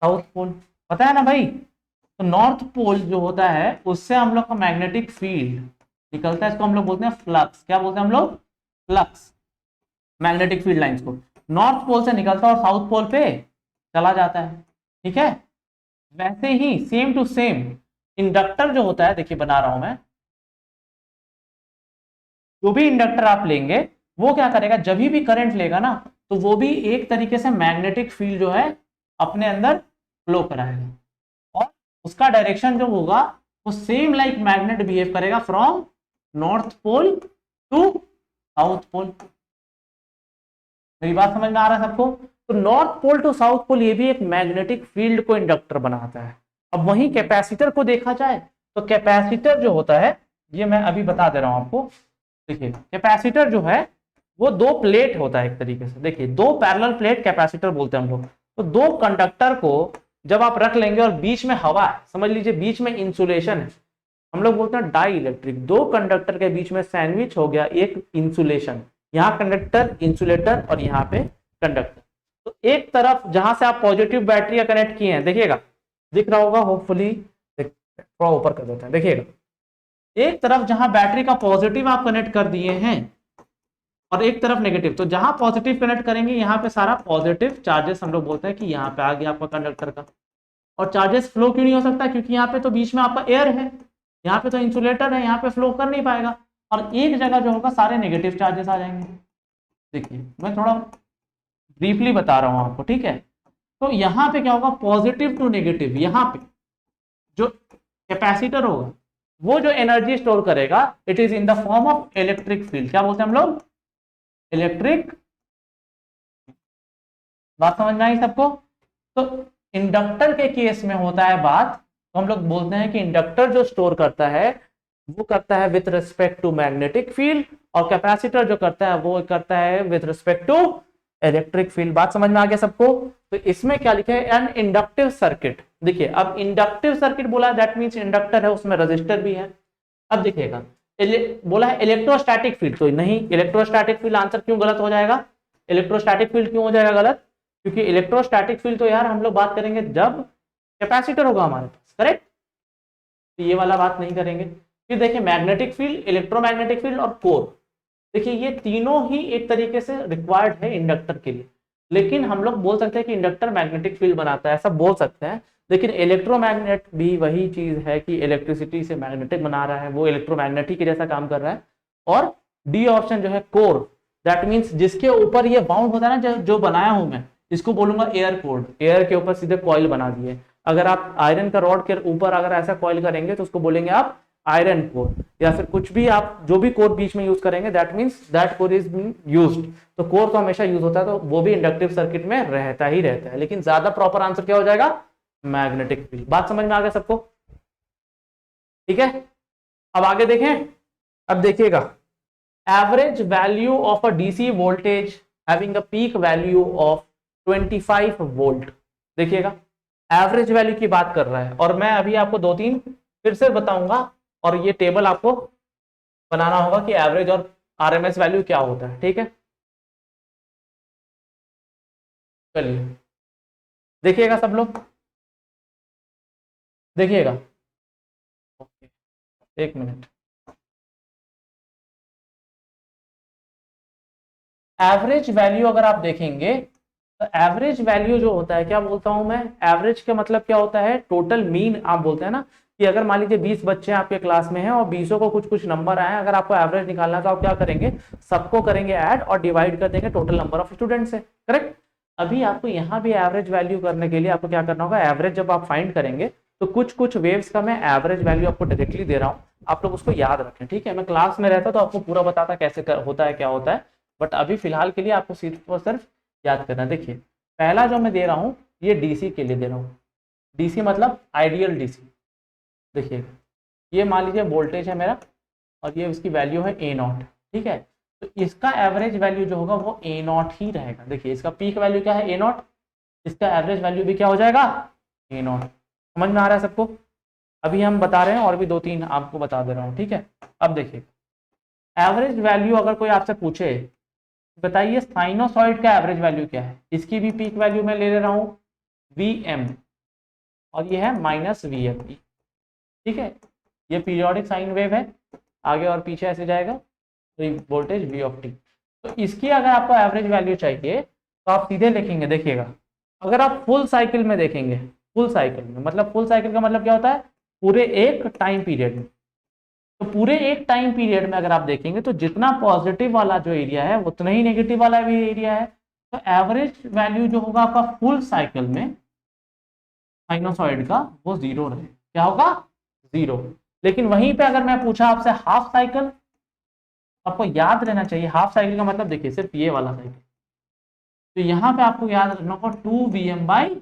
S1: साउथ पोल, पता है ना भाई। तो नॉर्थ पोल जो होता है उससे हम लोग का मैग्नेटिक फील्ड निकलता है, इसको हम लोग बोलते हैं फ्लक्स। क्या बोलते हैं हम लोग, फ्लक्स, मैग्नेटिक फील्ड लाइंस को नॉर्थ पोल से निकलता है और साउथ पोल पे चला जाता है, ठीक है। वैसे ही सेम टू सेम इंडक्टर जो होता है, देखिए बना रहा हूं मैं, जो भी इंडक्टर आप लेंगे वो क्या करेगा, जब भी करंट लेगा ना तो वो भी एक तरीके से मैग्नेटिक फील्ड जो है अपने अंदर फ्लो कराएगा, और उसका डायरेक्शन जो होगा वो सेम लाइक मैग्नेट बिहेव करेगा from north pole to south pole. मेरी बात समझ में आ रहा है सबको। तो north pole to south pole ये भी एक मैग्नेटिक फील्ड को इंडक्टर बनाता है। अब वहीं कैपेसिटर को देखा जाए तो कैपेसिटर जो होता है, ये मैं अभी बता दे रहा हूं आपको। देखिए कैपेसिटर जो है वो दो प्लेट होता है एक तरीके से, देखिए दो पैरेलल प्लेट कैपेसिटर बोलते हैं हम लोग। तो दो कंडक्टर को जब आप रख लेंगे और बीच में हवा है, समझ लीजिए बीच में इंसुलेशन है, हम लोग बोलते हैं डाई इलेक्ट्रिक, दो कंडक्टर के बीच में सैंडविच हो गया एक इंसुलेशन, यहाँ कंडक्टर इंसुलेटर और यहाँ पे कंडक्टर। तो एक तरफ जहां से आप पॉजिटिव बैटरी का कनेक्ट किए हैं, देखिएगा दिख रहा होगा होपफुली, थोड़ा ऊपर कर देते हैं, देखिएगा एक तरफ जहां बैटरी का पॉजिटिव आप कनेक्ट कर दिए हैं और एक तरफ नेगेटिव, तो जहां पॉजिटिव कनेक्ट करेंगे यहाँ पे सारा पॉजिटिव चार्जेस हम लोग बोलते हैं कि यहाँ पे आ गया आपका कंडक्टर का। और चार्जेस फ्लो क्यों नहीं हो सकता, क्योंकि यहाँ पे तो बीच में आपका एयर है, यहाँ पे तो इंसुलेटर है, यहाँ पे फ्लो कर नहीं पाएगा, और एक जगह जो होगा सारे नेगेटिव चार्जेस आ जाएंगे। देखिए मैं थोड़ा ब्रीफली बता रहा हूँ आपको, ठीक है। तो यहाँ पे क्या होगा, पॉजिटिव टू नेगेटिव, यहाँ पे जो कैपेसिटर होगा वो जो एनर्जी स्टोर करेगा it is in the form of electric field. क्या बोलते हैं हम लोग, इलेक्ट्रिक। बात समझ में आई सबको। तो इंडक्टर के केस में होता है बात, तो हम लोग बोलते हैं कि इंडक्टर जो स्टोर करता है वो करता है with respect to magnetic field, और कैपेसिटर जो करता है वो करता है with respect to electric field. बात समझ में आ गया सबको। तो इसमें क्या लिखा है, एन इंडक्टिव सर्किट। देखिए अब इंडक्टिव सर्किट बोला, दैट मींस इंडक्टर है उसमें रजिस्टर भी है। अब देखिएगा बोला है इलेक्ट्रोस्टैटिक फील्ड, तो नहीं, इलेक्ट्रोस्टैटिक फील्ड आंसर क्यों गलत हो जाएगा, इलेक्ट्रोस्टैटिक फील्ड क्यों हो जाएगा गलत, क्योंकि इलेक्ट्रोस्टैटिक फील्ड तो यार हम लोग बात करेंगे जब कैपेसिटर होगा हमारे पास, करेक्ट। तो ये वाला बात नहीं करेंगे। फिर देखिए मैग्नेटिक फील्ड, इलेक्ट्रोमैग्नेटिक फील्ड और कोर, देखिए ये तीनों ही एक तरीके से रिक्वायर्ड है इंडक्टर के लिए। लेकिन हम लोग बोल सकते हैं कि इंडक्टर मैग्नेटिक फील्ड बनाता है, ऐसा बोल सकते हैं। लेकिन इलेक्ट्रोमैग्नेट भी वही चीज है कि इलेक्ट्रिसिटी से मैग्नेटिक बना रहा है, वो इलेक्ट्रोमैग्नेटिक के जैसा काम कर रहा है। और डी ऑप्शन जो है कोर, दैट मीन्स जिसके ऊपर ये बाउंड होता है ना, जो बनाया हूं मैं, इसको बोलूंगा एयर कोर। एयर के ऊपर सीधे कॉइल बना दिए। अगर आप आयरन का रॉड के ऊपर अगर ऐसा कॉइल करेंगे तो उसको बोलेंगे आप आयरन कोर, या फिर कुछ भी आप जो भी कोर बीच में यूज करेंगे that means that core is used. तो कोर तो हमेशा यूज होता है, तो वो भी इंडक्टिव सर्किट में रहता ही रहता है। लेकिन ज्यादा प्रॉपर आंसर क्या हो जाएगा, मैग्नेटिक फील्ड। बात समझ में आ गया सबको, ठीक है। अब आगे देखें। अब देखिएगा average value of a DC voltage having a peak value of 25 volt. देखिएगा एवरेज वैल्यू की बात कर रहा है, और मैं अभी आपको दो तीन फिर से बताऊंगा, और ये टेबल आपको बनाना होगा कि एवरेज और आरएमएस वैल्यू क्या होता है, ठीक है। चलिए देखिएगा सब लोग, देखिएगा। ओके, एक मिनट। एवरेज वैल्यू अगर आप देखेंगे तो एवरेज वैल्यू जो होता है, क्या बोलता हूं मैं, एवरेज का मतलब क्या होता है, टोटल मीन आप बोलते हैं ना, कि अगर मान लीजिए 20 बच्चे आपके क्लास में हैं और 20 को कुछ कुछ नंबर आए, अगर आपको एवरेज निकालना है तो आप क्या करेंगे, सबको करेंगे ऐड और डिवाइड कर देंगे टोटल नंबर ऑफ स्टूडेंट्स से, करेक्ट। अभी आपको यहाँ भी एवरेज वैल्यू करने के लिए आपको क्या करना होगा, एवरेज जब आप फाइंड करेंगे तो कुछ कुछ वेव्स का मैं एवरेज वैल्यू आपको डायरेक्टली दे रहा हूँ, आप लोग उसको याद रखें, ठीक है। मैं क्लास में रहता तो आपको पूरा बताता कैसे होता है क्या होता है, बट अभी फिलहाल के लिए आपको सिर्फ और सिर्फ याद करना। देखिए पहला जो मैं दे रहा हूँ ये डीसी के लिए दे रहा हूँ, डीसी मतलब आइडियल डीसी। देखिए ये मान लीजिए वोल्टेज है मेरा, और ये उसकी वैल्यू है ए नॉट, ठीक है। तो इसका एवरेज वैल्यू जो होगा वो ए नॉट ही रहेगा। देखिए इसका पीक वैल्यू क्या है, ए नॉट, इसका एवरेज वैल्यू भी क्या हो जाएगा, ए नॉट। समझ में आ रहा है सबको। अभी हम बता रहे हैं और भी दो तीन आपको बता दे रहा हूँ, ठीक है। अब देखिए एवरेज वैल्यू अगर कोई आपसे पूछे, बताइए साइनोसॉइड का एवरेज वैल्यू क्या है, इसकी भी पीक वैल्यू मैं ले रहा हूँ वी एम, और ये है माइनस वी एफ, ठीक है। ये पीरियोडिक साइन वेव है, आगे और पीछे ऐसे जाएगा, तो वोल्टेज वी ऑफ टी। तो इसकी अगर आपको एवरेज वैल्यू चाहिए तो आप सीधे लिखेंगे, देखिएगा अगर आप फुल साइकिल में देखेंगे, फुल साइकिल में मतलब, फुल साइकिल का मतलब क्या होता है, पूरे एक टाइम पीरियड में। तो पूरे एक टाइम पीरियड में अगर आप देखेंगे तो जितना पॉजिटिव वाला जो एरिया है उतना ही नेगेटिव वाला भी एरिया है। तो एवरेज वैल्यू जो होगा आपका फुल साइकिल में साइनोसॉइड का वो जीरो रहे, क्या होगा, जीरो। लेकिन वहीं पे अगर मैं पूछा आपसे हाफ साइकिल, आपको याद रहना चाहिए हाफ साइकिल का मतलब, देखिए सिर्फ ये वाला साइकिल, तो यहाँ पे आपको याद रखना होगा 2 Vm/,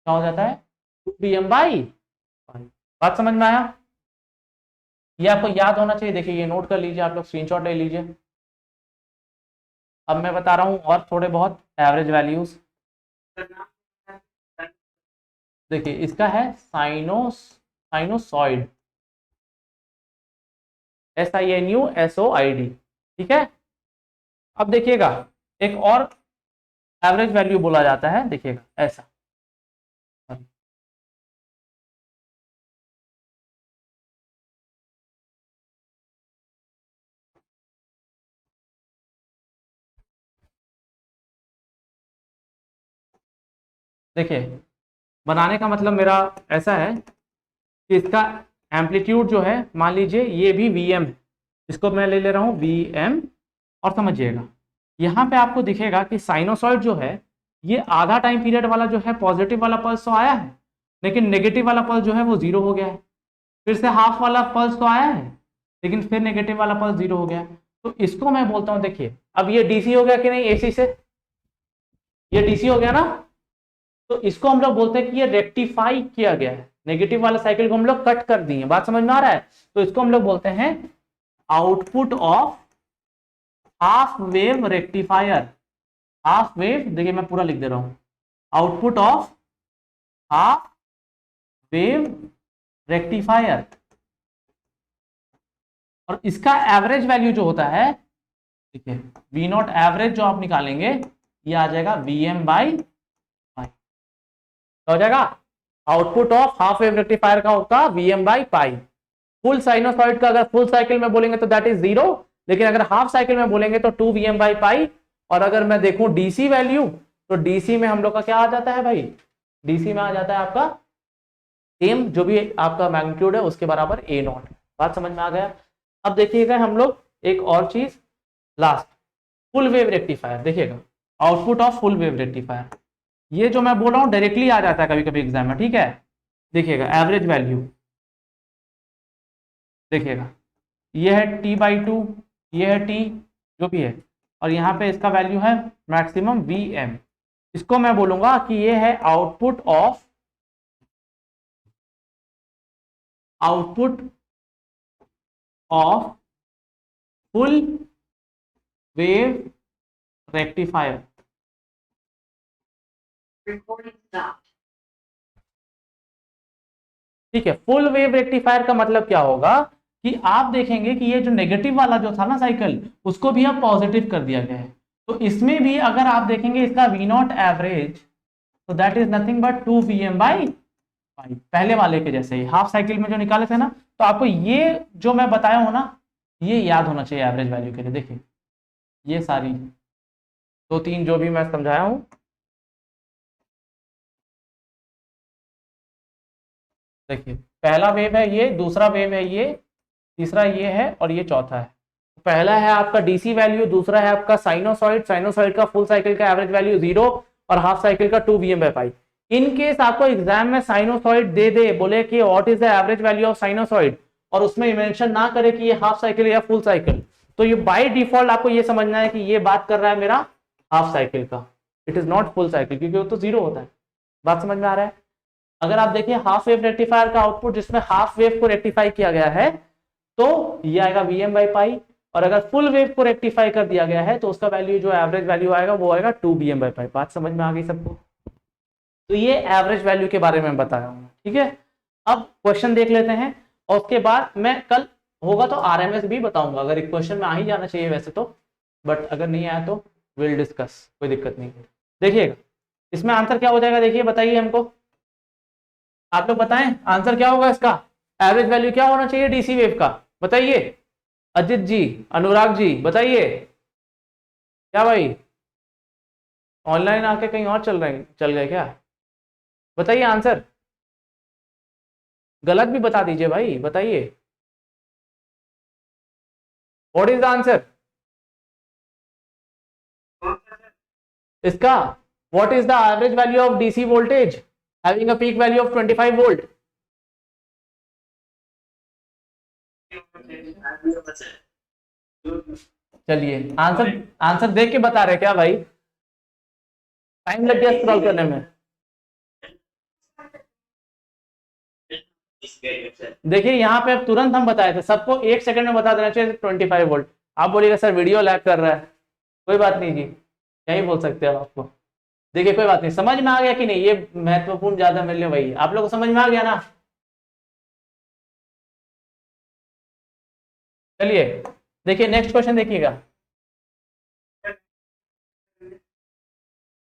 S1: क्या हो जाता है 2 Vm/। बात समझ में आया, ये आपको याद होना चाहिए। देखिए ये नोट कर लीजिए, आप लोग स्क्रीनशॉट ले लीजिए। अब मैं बता रहा हूँ और थोड़े बहुत एवरेज वैल्यूज। देखिए इसका है साइनोसॉइड, SINUSOID, ठीक है। अब देखिएगा एक और एवरेज वैल्यू बोला जाता है, देखिएगा ऐसा, देखिए बनाने का मतलब मेरा ऐसा है कि इसका एम्पलीट्यूड जो है मान लीजिए ये भी Vm है, इसको मैं ले रहा हूँ Vm। और समझिएगा यहाँ पे आपको दिखेगा कि साइनोसॉइड जो है ये आधा टाइम पीरियड वाला जो है पॉजिटिव वाला पल्स तो आया है, लेकिन नेगेटिव वाला पल्स जो है वो जीरो हो गया है। फिर से हाफ वाला पल्स तो आया है, लेकिन फिर नेगेटिव वाला पल्स जीरो हो गया है। तो इसको मैं बोलता हूँ, देखिए अब ये डीसी हो गया कि नहीं, एसी से ये डीसी हो गया ना, तो इसको हम लोग बोलते हैं कि ये रेक्टिफाई किया गया है, नेगेटिव वाला साइकिल को हम लोग कट कर दिए। बात समझ में आ रहा है? तो इसको हम लोग बोलते हैं output of half wave rectifier. Half wave, देखिए मैं पूरा लिख दे रहा हूं, output of half wave rectifier. और इसका एवरेज वैल्यू जो होता है, ठीक है, वी नॉट एवरेज जो आप निकालेंगे ये आ जाएगा Vm बाई पाई। हो जाएगा output of half wave rectifier का होगा Vm by pi. Full sinusoid का अगर फुल साइकिल में बोलेंगे तो दैट इज 0, लेकिन अगर हाफ साइकिल में बोलेंगे तो 2 Vm बाई पाई। और अगर मैं देखूं डीसी वैल्यू, तो डीसी में हम लोग का क्या आ जाता है भाई, डीसी में आ जाता है आपका सेम जो भी आपका मैग्नीट्यूड है उसके बराबर ए नॉट। बात समझ में आ गया? अब देखिएगा हम लोग एक और चीज लास्ट, फुल वेव रेक्टिफायर। देखिएगा output of full wave rectifier, ये जो मैं बोल रहा हूँ डायरेक्टली आ जाता है कभी कभी एग्जाम में, ठीक है। देखिएगा एवरेज वैल्यू, देखिएगा ये है T/2, ये है T जो भी है, और यहाँ पे इसका वैल्यू है मैक्सिमम Vm। इसको मैं बोलूंगा कि ये है output of full wave rectifier. ठीक है, फुल वेव रेक्टिफायर का मतलब क्या होगा कि आप देखेंगे कि ये जो नेगेटिव वाला जो था ना साइकिल, उसको भी अब पॉजिटिव कर दिया गया है। तो इसमें भी अगर आप देखेंगे इसका वी नॉट एवरेज, तो that is nothing but 2 Vm by pi, पहले वाले के जैसे ही हाफ साइकिल में जो निकाले थे ना। तो आपको ये जो मैं बताया हूं ना, ये याद होना चाहिए एवरेज वैल्यू के लिए। देखिए ये सारी दो तीन जो भी मैं समझाया हूं, देखिए पहला वेव है ये, दूसरा वेव है ये, तीसरा ये है, और ये चौथा है। पहला है आपका डीसी वैल्यू, दूसरा है आपका साइनोसॉइड, साइनोसॉइड का फुल साइकिल का एवरेज वैल्यू 0 और हाफ साइकिल का 2 Vm by pi. In case आपको एग्जाम में साइनोसॉइड दे दे, बोले कि what is the average value of sinusoid, और उसमें मेंशन ना करे कि ये हाफ साइकिल या फुल साइकिल, तो ये बाय डिफॉल्ट आपको ये समझना है कि ये बात कर रहा है मेरा हाफ साइकिल का, it is not full cycle, क्योंकि वो तो 0 होता है। बात समझ में आ रहा है? अगर आप देखिए हाफ वेव रेक्टिफायर का आउटपुट जिसमें हाफ वेव को रेक्टिफाई किया गया है, तो ये आएगा Vm बाई पाई। और अगर फुल वेव को रेक्टिफाई कर दिया गया है तो उसका वैल्यू जो एवरेज वैल्यू आएगा वो आएगा 2 Vm बाई पाई। बात समझ में आ गई सबको? तो ये एवरेज वैल्यू के बारे में बताया हूँ, ठीक है। अब क्वेश्चन देख लेते हैं, और उसके बाद मैं कल होगा तो आरएमएस भी बताऊंगा, अगर एक क्वेश्चन में आ ही जाना चाहिए वैसे तो, बट अगर नहीं आया तो विल डिस्कस, कोई दिक्कत नहीं। देखिएगा इसमें आंसर क्या हो जाएगा, देखिए बताइए हमको, आप लोग बताएं आंसर क्या होगा इसका, एवरेज वैल्यू क्या होना चाहिए डीसी वेव का, बताइए। अजित जी, अनुराग जी बताइए। क्या भाई ऑनलाइन आके कहीं और चल गए क्या? बताइए आंसर, गलत भी बता दीजिए भाई, बताइए व्हाट इज द आंसर इसका। What is the average value of DC voltage having a peak value of 25 volt? चलिए आंसर, आंसर देख के बता रहे क्या भाई, टाइम लग गया स्क्रॉल करने में। देखिए यहाँ पे अब तुरंत हम बताए थे, सबको 1 सेकंड में बता देना चाहिए 25 वोल्ट। आप बोलिएगा सर वीडियो लैग कर रहा है, कोई बात नहीं जी, यही बोल सकते हैं आपको। देखिए कोई बात नहीं, समझ में आ गया कि नहीं, ये महत्वपूर्ण ज्यादा मेरे लिए वही, आप लोग को समझ में आ गया ना। चलिए देखिए नेक्स्ट क्वेश्चन देखिएगा,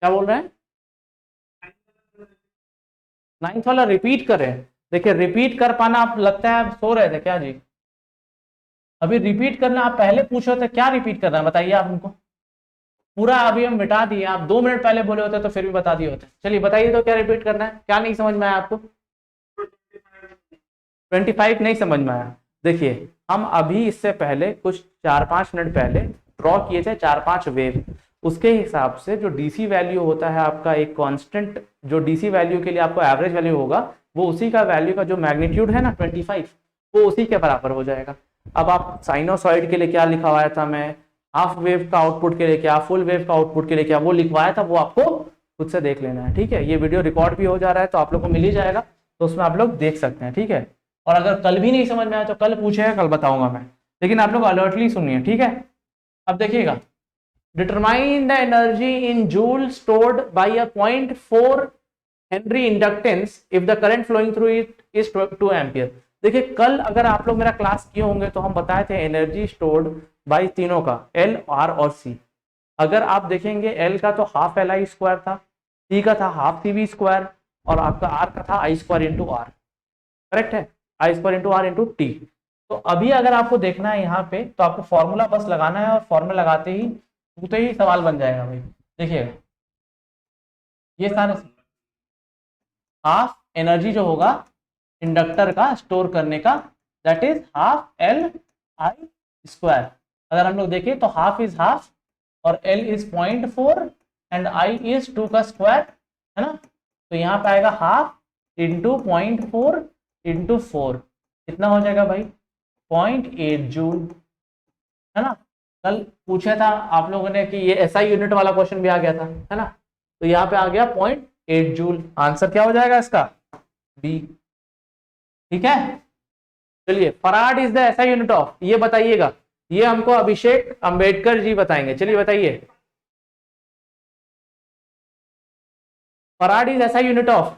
S1: क्या बोल रहे हैं, 9th वाला रिपीट करें। देखिए रिपीट कर पाना, आप लगता है आप सो रहे थे क्या जी, अभी रिपीट करना, आप पहले पूछे थे क्या रिपीट करना है बताइए आप हमको, पूरा अभी हम मिटा दिए, आप 2 मिनट पहले बोले होते तो फिर भी बता दिए होते। चलिए बताइए तो क्या रिपीट करना है, क्या नहीं समझ में आया आपको? 25 नहीं समझ में आया? देखिए हम अभी इससे पहले कुछ 4-5 मिनट पहले ड्रॉ किए थे 4-5 वेव, उसके हिसाब से जो डीसी वैल्यू होता है आपका एक कांस्टेंट, जो डीसी वैल्यू के लिए आपको एवरेज वैल्यू होगा वो उसी का वैल्यू का जो मैग्नीट्यूड है ना 25, वो उसी के बराबर हो जाएगा। अब आप साइनोसॉइड के लिए क्या लिखवाया था मैं, हाफ वेव का आउटपुट के लिए क्या, फुल वेव का आउटपुट के लिए क्या, वो लिखवाया था, वो आपको खुद से देख लेना है, ठीक है। ये वीडियो रिकॉर्ड भी हो जा रहा है तो आप लोग को मिल ही जाएगा, तो उसमें आप लोग देख सकते हैं, ठीक है। और अगर कल भी नहीं समझ में आया तो कल पूछेगा, कल बताऊंगा मैं, लेकिन आप लोग अलर्टली सुनिए, ठीक है। अब देखिएगा, determine the energy in joule stored by a 0.4 henry inductance if the current flowing through it is 2 ampere. देखिए कल अगर आप लोग मेरा क्लास किए होंगे तो हम बताए थे एनर्जी स्टोर्ड बाय तीनों का, एल, आर और सी। अगर आप देखेंगे एल का तो हाफ एल आई स्क्वायर था, सी का था हाफ सी वी स्क्वायर, और आपका आर का था I square into R, correct है, I square into R into T. तो अभी अगर आपको देखना है यहाँ पे तो आपको फॉर्मूला बस लगाना है, और फॉर्मूला लगाते ही सवाल बन जाएगा भाई। देखिएगा ये सारे हाफ एनर्जी जो होगा इंडक्टर का स्टोर करने का, that is half L I square. अगर हम लोग देखें तो हाफ इज हाफ और L is 0.4 and I is 2 का स्क्वायर, है ना। तो यहाँ पे आएगा हाफ इंटू 0.4 इंटू 4, कितना हो जाएगा भाई, 0.8 जूल, है ना। कल पूछा था आप लोगों ने कि ये एसआई यूनिट वाला क्वेश्चन भी आ गया था, है ना। तो यहाँ पे आ गया 0.8 जूल, आंसर क्या हो जाएगा इसका, बी, ठीक है। चलिए, farad is the SI unit of, ये बताइएगा, ये हमको अभिषेक अंबेडकर जी बताएंगे। चलिए बताइए, farad is SI unit of.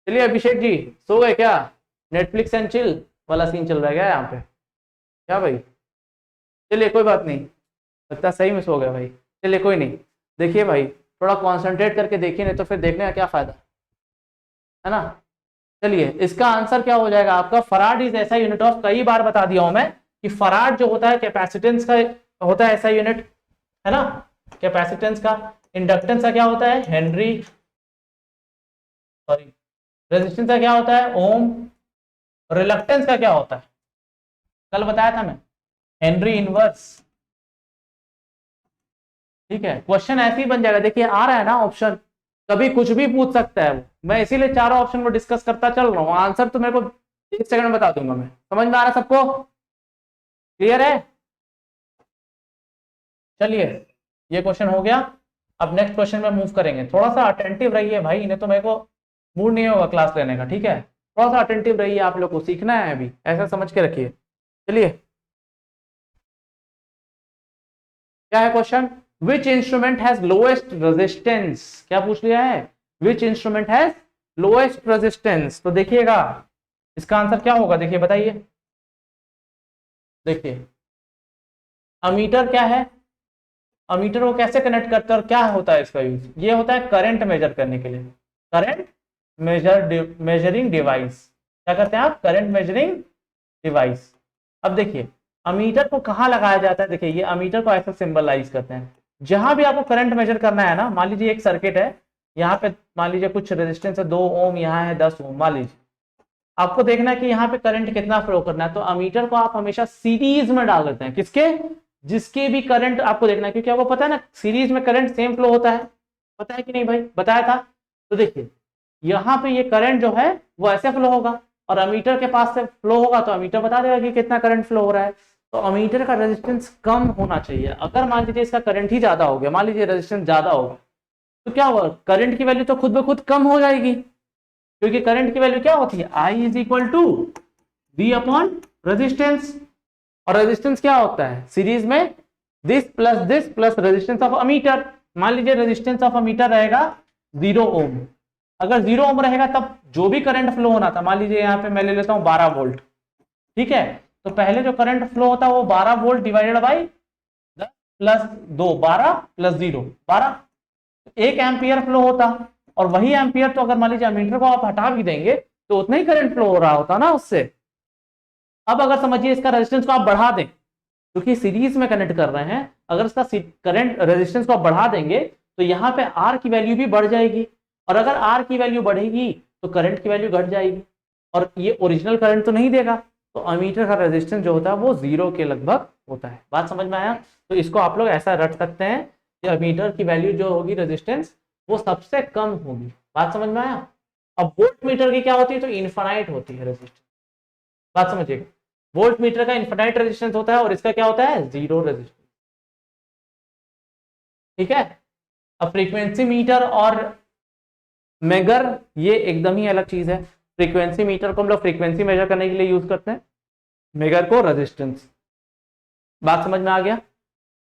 S1: चलिए अभिषेक जी, सो गए क्या, नेटफ्लिक्स एंड चिल वाला सीन चल रहा है क्या यहाँ पे, क्या भाई? चलिए कोई बात नहीं, लगता सही में सो गया भाई। चलिए कोई नहीं, देखिए भाई थोड़ा कॉन्सेंट्रेट करके देखिए, नहीं तो फिर देखने का क्या फायदा, है ना। चलिए इसका आंसर क्या हो जाएगा आपका, फराड इज ऐसा यूनिट ऑफ, कई बार बता दिया हूं मैं कि फराड जो होता है कैपेसिटेंस का होता है ऐसा यूनिट, है ना, कैपेसिटेंस का। इंडक्टेंस का क्या होता है, हेनरी, सॉरी, रेजिस्टेंस का क्या होता है, ओम। रिलक्टेंस का क्या होता है, कल बताया था मैं, हेनरी इनवर्स, ठीक है। क्वेश्चन ऐसे ही बन जाएगा, देखिए आ रहा है ना ऑप्शन, कभी कुछ भी पूछ सकता है वो, मैं इसीलिए चारों ऑप्शन को डिस्कस करता चल रहा हूँ। आंसर तो मेरे को 1 सेकंड में बता दूंगा मैं, समझ में आ रहा है सबको, क्लियर है। चलिए ये क्वेश्चन हो गया, अब नेक्स्ट क्वेश्चन में मूव करेंगे। थोड़ा सा अटेंटिव रहिए भाई, नहीं तो मेरे को मूड नहीं होगा क्लास लेने का, ठीक है। थोड़ा सा अटेंटिव रहिए, आप लोग को सीखना है अभी, ऐसा समझ के रखिए। चलिए क्या है question, which instrument has lowest resistance, क्या पूछ लिया है, which instrument has lowest resistance. तो देखिएगा इसका आंसर क्या होगा, देखिए बताइए। देखिए अमीटर क्या है, अमीटर को कैसे कनेक्ट करते हैं और क्या होता है इसका यूज, ये होता है करंट मेजर करने के लिए, करंट मेजरिंग डिवाइस। क्या करते हैं आप, करंट मेजरिंग डिवाइस। अब देखिए अमीटर को कहाँ लगाया जाता है, देखिए ये अमीटर को ऐसा सिंबलाइज करते हैं, जहां भी आपको करंट मेजर करना है ना, मान लीजिए एक सर्किट है, यहाँ पे मान लीजिए कुछ रेजिस्टेंस है 2 ओम, यहाँ है 10 ओम, मान लीजिए आपको देखना है कि यहाँ पे करंट कितना फ्लो करना है, तो अमीटर को आप हमेशा सीरीज में डाल देते हैं, किसके, जिसके भी करंट आपको देखना है, क्योंकि आपको पता है ना सीरीज में करंट सेम फ्लो होता है, पता है कि नहीं भाई, बताया था। तो देखिए यहाँ पे ये करंट जो है वो ऐसे फ्लो होगा, और अमीटर के पास से फ्लो होगा तो अमीटर बता देगा कि कितना करंट फ्लो हो रहा है। तो अमीटर का रेजिस्टेंस कम होना चाहिए। अगर मान लीजिए इसका करंट ही ज्यादा हो गया, मान लीजिए रेजिस्टेंस ज्यादा होगा, तो क्या होगा, करंट की वैल्यू तो खुद ब खुद कम हो जाएगी, क्योंकि करंट की वैल्यू क्या होती है, I is equal to V upon resistance, और रेजिस्टेंस क्या होता है, सीरीज में this plus resistance of ammeter. मान लीजिए रेजिस्टेंस ऑफ अमीटर रहेगा 0 ओम, अगर 0 ओम रहेगा तब जो भी करंट फ्लो होना था, मान लीजिए यहाँ पे मैं ले लेता हूँ 12 वोल्ट, ठीक है। तो पहले जो करंट फ्लो होता है वो 12 volt divided by 10 plus 2, 12 plus 0, 12, 1 ampere flow होता। और वही एम्पियर तो अगर मान लीजिए अमीटर को आप हटा भी देंगे तो उतना ही करंट फ्लो हो रहा होता ना उससे। अब अगर समझिए इसका रेजिस्टेंस को आप बढ़ा दें, क्योंकि सीरीज में कनेक्ट कर रहे हैं, अगर इसका करंट रेजिस्टेंस को आप बढ़ा देंगे तो यहाँ पे आर की वैल्यू भी बढ़ जाएगी, और अगर आर की वैल्यू बढ़ेगी तो करंट की वैल्यू घट जाएगी, और ये ओरिजिनल करंट तो नहीं देगा, तो अमीटर का रेजिस्टेंस जो होता है वो 0 के लगभग होता है। बात समझ में आया? तो इसको आप लोग ऐसा रट सकते हैं कि अमीटर की वैल्यू जो होगी रेजिस्टेंस वो सबसे कम होगी। बात समझ में आया? अब वोल्ट मीटर की क्या होती है, तो इन्फानाइट होती है रेजिस्टेंस। बात समझिएगा, वोल्ट मीटर का इन्फानाइट रेजिस्टेंस होता है और इसका क्या होता है, 0 रेजिस्टेंस। ठीक है। अब फ्रीक्वेंसी मीटर और मेगर ये एकदम ही अलग चीज है। फ्रीक्वेंसी मीटर को हम लोग फ्रीक्वेंसी मेजर करने के लिए यूज करते हैं, मेगर को रेजिस्टेंस। बात समझ में आ गया?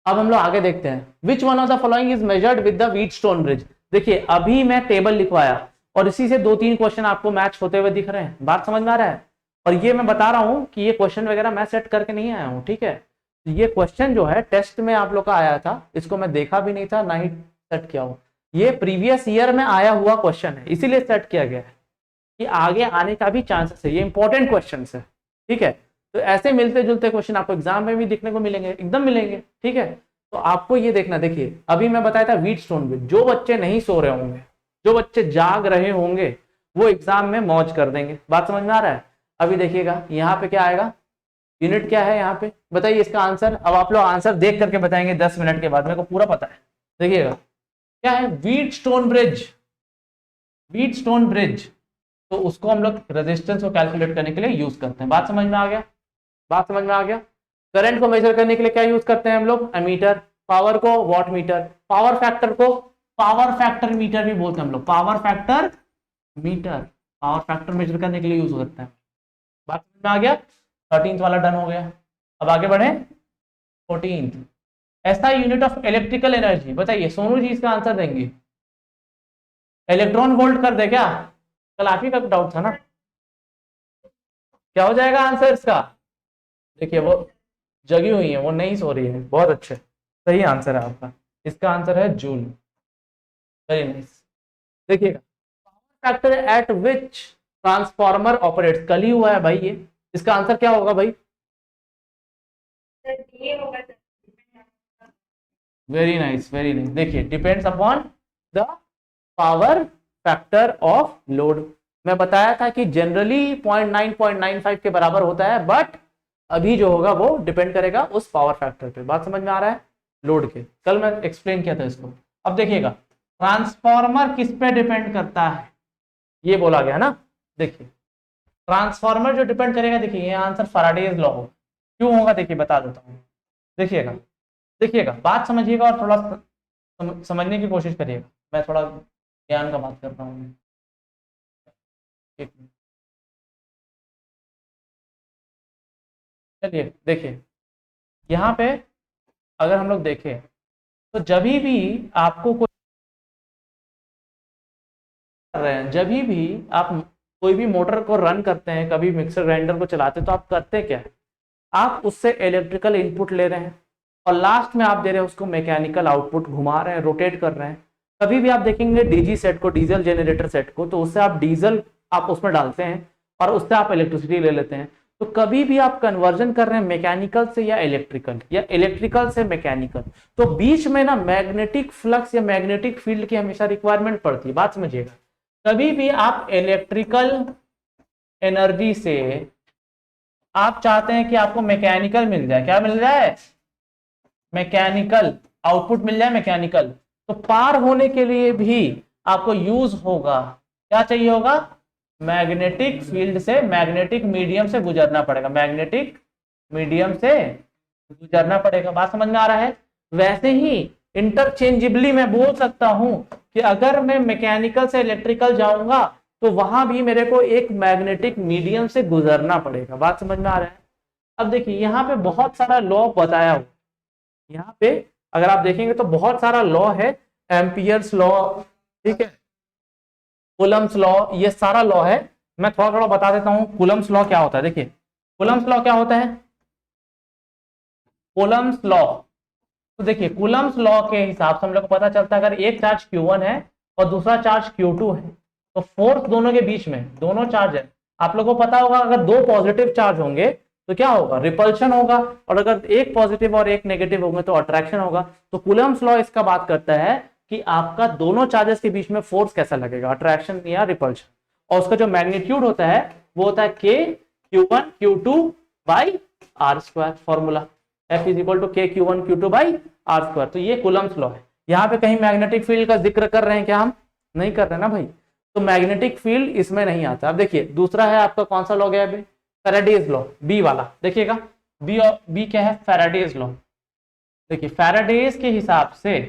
S1: अब हम लोग आगे देखते हैं, विच one of the following is measured with the Wheatstone bridge. देखिए अभी मैं टेबल लिखवाया और इसी से 2-3 क्वेश्चन आपको मैच होते हुए दिख रहे हैं। बात समझ में आ रहा है? और ये मैं बता रहा हूं कि ये क्वेश्चन वगैरह मैं सेट करके नहीं आया हूं, ठीक है। ये क्वेश्चन जो है टेस्ट में आप लोग का आया था, इसको मैं देखा भी नहीं था, ना ही सेट किया हूं। ये प्रीवियस ईयर में आया हुआ क्वेश्चन है, इसीलिए सेट किया गया है कि आगे आने का भी चांसेस है। ये इंपॉर्टेंट क्वेश्चन है, ठीक है। तो ऐसे मिलते जुलते क्वेश्चन आपको एग्जाम में भी देखने को मिलेंगे, एकदम मिलेंगे, ठीक है। तो आपको ये देखना, देखिए अभी मैं बताया था व्हीटस्टोन ब्रिज, जो बच्चे नहीं सो रहे होंगे, जो बच्चे जाग रहे होंगे, वो एग्जाम में मौज कर देंगे। बात समझ में आ रहा है? अभी देखिएगा यहाँ पे क्या आएगा, यूनिट क्या है यहाँ पे, बताइए इसका आंसर। अब आप लोग आंसर देख करके बताएंगे 10 मिनट के बाद, मेरे को पूरा पता है। देखिएगा क्या है, व्हीटस्टोन ब्रिज। व्हीटस्टोन ब्रिज, तो उसको हम लोग रेजिस्टेंस को कैलकुलेट करने के लिए यूज करते हैं। बात समझ में आ गया? बात समझ में आ गया? करंट को मेजर करने के लिए क्या यूज करते हैं हम लोग, एमीटर। पावर को वॉट मीटर, पावर फैक्टर को पावर फैक्टर मीटर भी बोलते हैं हम लोग, power factor meter, power factor measure करने के लिए यूज करते हैं। बात समझ में आ गया? 13th वाला डन हो गया। अब आगे बढ़े 14th, ऐसा यूनिट ऑफ इलेक्ट्रिकल एनर्जी। बताइए सोनू जी इसका आंसर देंगे, इलेक्ट्रॉन वोल्ट कर दे क्या? कल आप ही का डाउट था ना, क्या हो जाएगा आंसर इसका? देखिए वो जगी हुई है, वो नहीं सो रही है, बहुत अच्छे, सही आंसर है आपका। इसका आंसर है जूल। Very nice. देखिएगा power factor at which transformer operates, कल ही हुआ है भाई ये, इसका आंसर क्या होगा भाई? Very nice, very nice. देखिए depends upon the power factor of load. मैं बताया था कि जनरली 0.9 के बराबर होता है, बट अभी जो होगा वो डिपेंड करेगा उस पावर फैक्टर पे। बात समझ में आ रहा है? लोड के, कल मैं एक्सप्लेन किया था इसको। अब देखिएगा ट्रांसफॉर्मर किस पे डिपेंड करता है, ये बोला गया ना। देखिए ट्रांसफॉर्मर जो डिपेंड करेगा, देखिए ये आंसर फैराडेज लॉ हो, क्यों होगा देखिए बता देता हूँ। देखिएगा देखिएगा बात समझिएगा और थोड़ा समझने की कोशिश करिएगा। मैं थोड़ा ज्ञान का बात कर रहा हूँ। चलिए देखिए यहाँ पे अगर हम लोग देखें तो जब भी आपको कोई कर रहे हैं, जब भी आप कोई भी मोटर को रन करते हैं, कभी मिक्सर ग्राइंडर को चलाते हैं, तो आप करते क्या है, आप उससे इलेक्ट्रिकल इनपुट ले रहे हैं और लास्ट में आप दे रहे हैं उसको मैकेनिकल आउटपुट, घुमा रहे हैं, रोटेट कर रहे हैं। कभी भी आप देखेंगे डीजी सेट को, डीजल जनरेटर सेट को, तो उससे आप डीजल आप उसमें डालते हैं और उससे आप इलेक्ट्रिसिटी ले लेते हैं। तो कभी भी आप कन्वर्जन कर रहे हैं मैकेनिकल से या इलेक्ट्रिकल से मैकेनिकल, तो बीच में ना मैग्नेटिक फ्लक्स या मैग्नेटिक फील्ड की हमेशा रिक्वायरमेंट पड़ती है। बात समझिएगा, कभी भी आप इलेक्ट्रिकल एनर्जी से आप चाहते हैं कि आपको मैकेनिकल मिल जाए, क्या मिल जाए, मैकेनिकल आउटपुट मिल जाए, मैकेनिकल, तो पार होने के लिए भी आपको यूज होगा, क्या चाहिए होगा, मैग्नेटिक फील्ड से, मैग्नेटिक मीडियम से गुजरना पड़ेगा, मैग्नेटिक मीडियम से गुजरना पड़ेगा। बात समझ में आ रहा है? वैसे ही इंटरचेंजेबली मैं बोल सकता हूं कि अगर मैं मैकेनिकल से इलेक्ट्रिकल जाऊंगा तो वहां भी मेरे को एक मैग्नेटिक मीडियम से गुजरना पड़ेगा। बात समझ में आ रहा है? अब देखिए यहाँ पे बहुत सारा लॉ बताया हुआ, यहाँ पे अगर आप देखेंगे तो बहुत सारा लॉ है, एम्पियर्स लॉ, ठीक है, कूलम्स लॉ, ये सारा लॉ है। मैं थोड़ा थोड़ा बता देता हूँ कूलम्स लॉ क्या होता है। देखिए कूलम्स लॉ क्या होता है, कूलम्स लॉ, तो देखिए कूलम्स लॉ के हिसाब से हम लोग को पता चलता है अगर एक चार्ज Q1 है और दूसरा चार्ज Q2 है, तो फोर्स दोनों के बीच में, दोनों चार्ज है, आप लोगों को पता होगा अगर दो पॉजिटिव चार्ज होंगे तो क्या होगा, रिपल्शन होगा, और अगर एक पॉजिटिव और एक नेगेटिव होंगे तो अट्रैक्शन होगा। तो कूलम्स लॉ इसका बात करता है कि आपका दोनों चार्जेस के बीच में फोर्स कैसा लगेगा, अट्रैक्शन या रिपल्शन, और उसका जो मैग्नीट्यूड होता है वो होता है K Q1 Q2 by R square formula, F is equal to K Q1 Q2 by R square. तो ये कूलम्स लॉ है। यहाँ पे कहीं मैग्नेटिक फील्ड का जिक्र कर रहे हैं क्या? हम नहीं कर रहे हैं ना भाई, तो मैग्नेटिक फील्ड इसमें नहीं आता। अब देखिए दूसरा है आपका कौन सा लॉ गया है? फैराडेज लॉ, बी वाला देखिएगा। बी और बी क्या है? Faraday's law. देखिए फैराडेज के हिसाब से,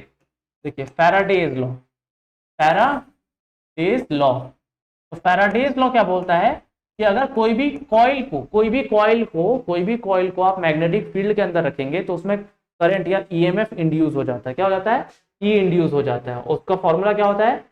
S1: देखिए फैराडेज लॉ, फैराडेज लॉ, तो फैराडेज लॉ क्या बोलता है कि अगर कोई भी कॉइल को आप मैग्नेटिक फील्ड के अंदर रखेंगे तो उसमें करंट या ईएमएफ इंड्यूस हो जाता है। क्या हो जाता है? ई इंड्यूस हो जाता है। उसका फॉर्मूला क्या होता है?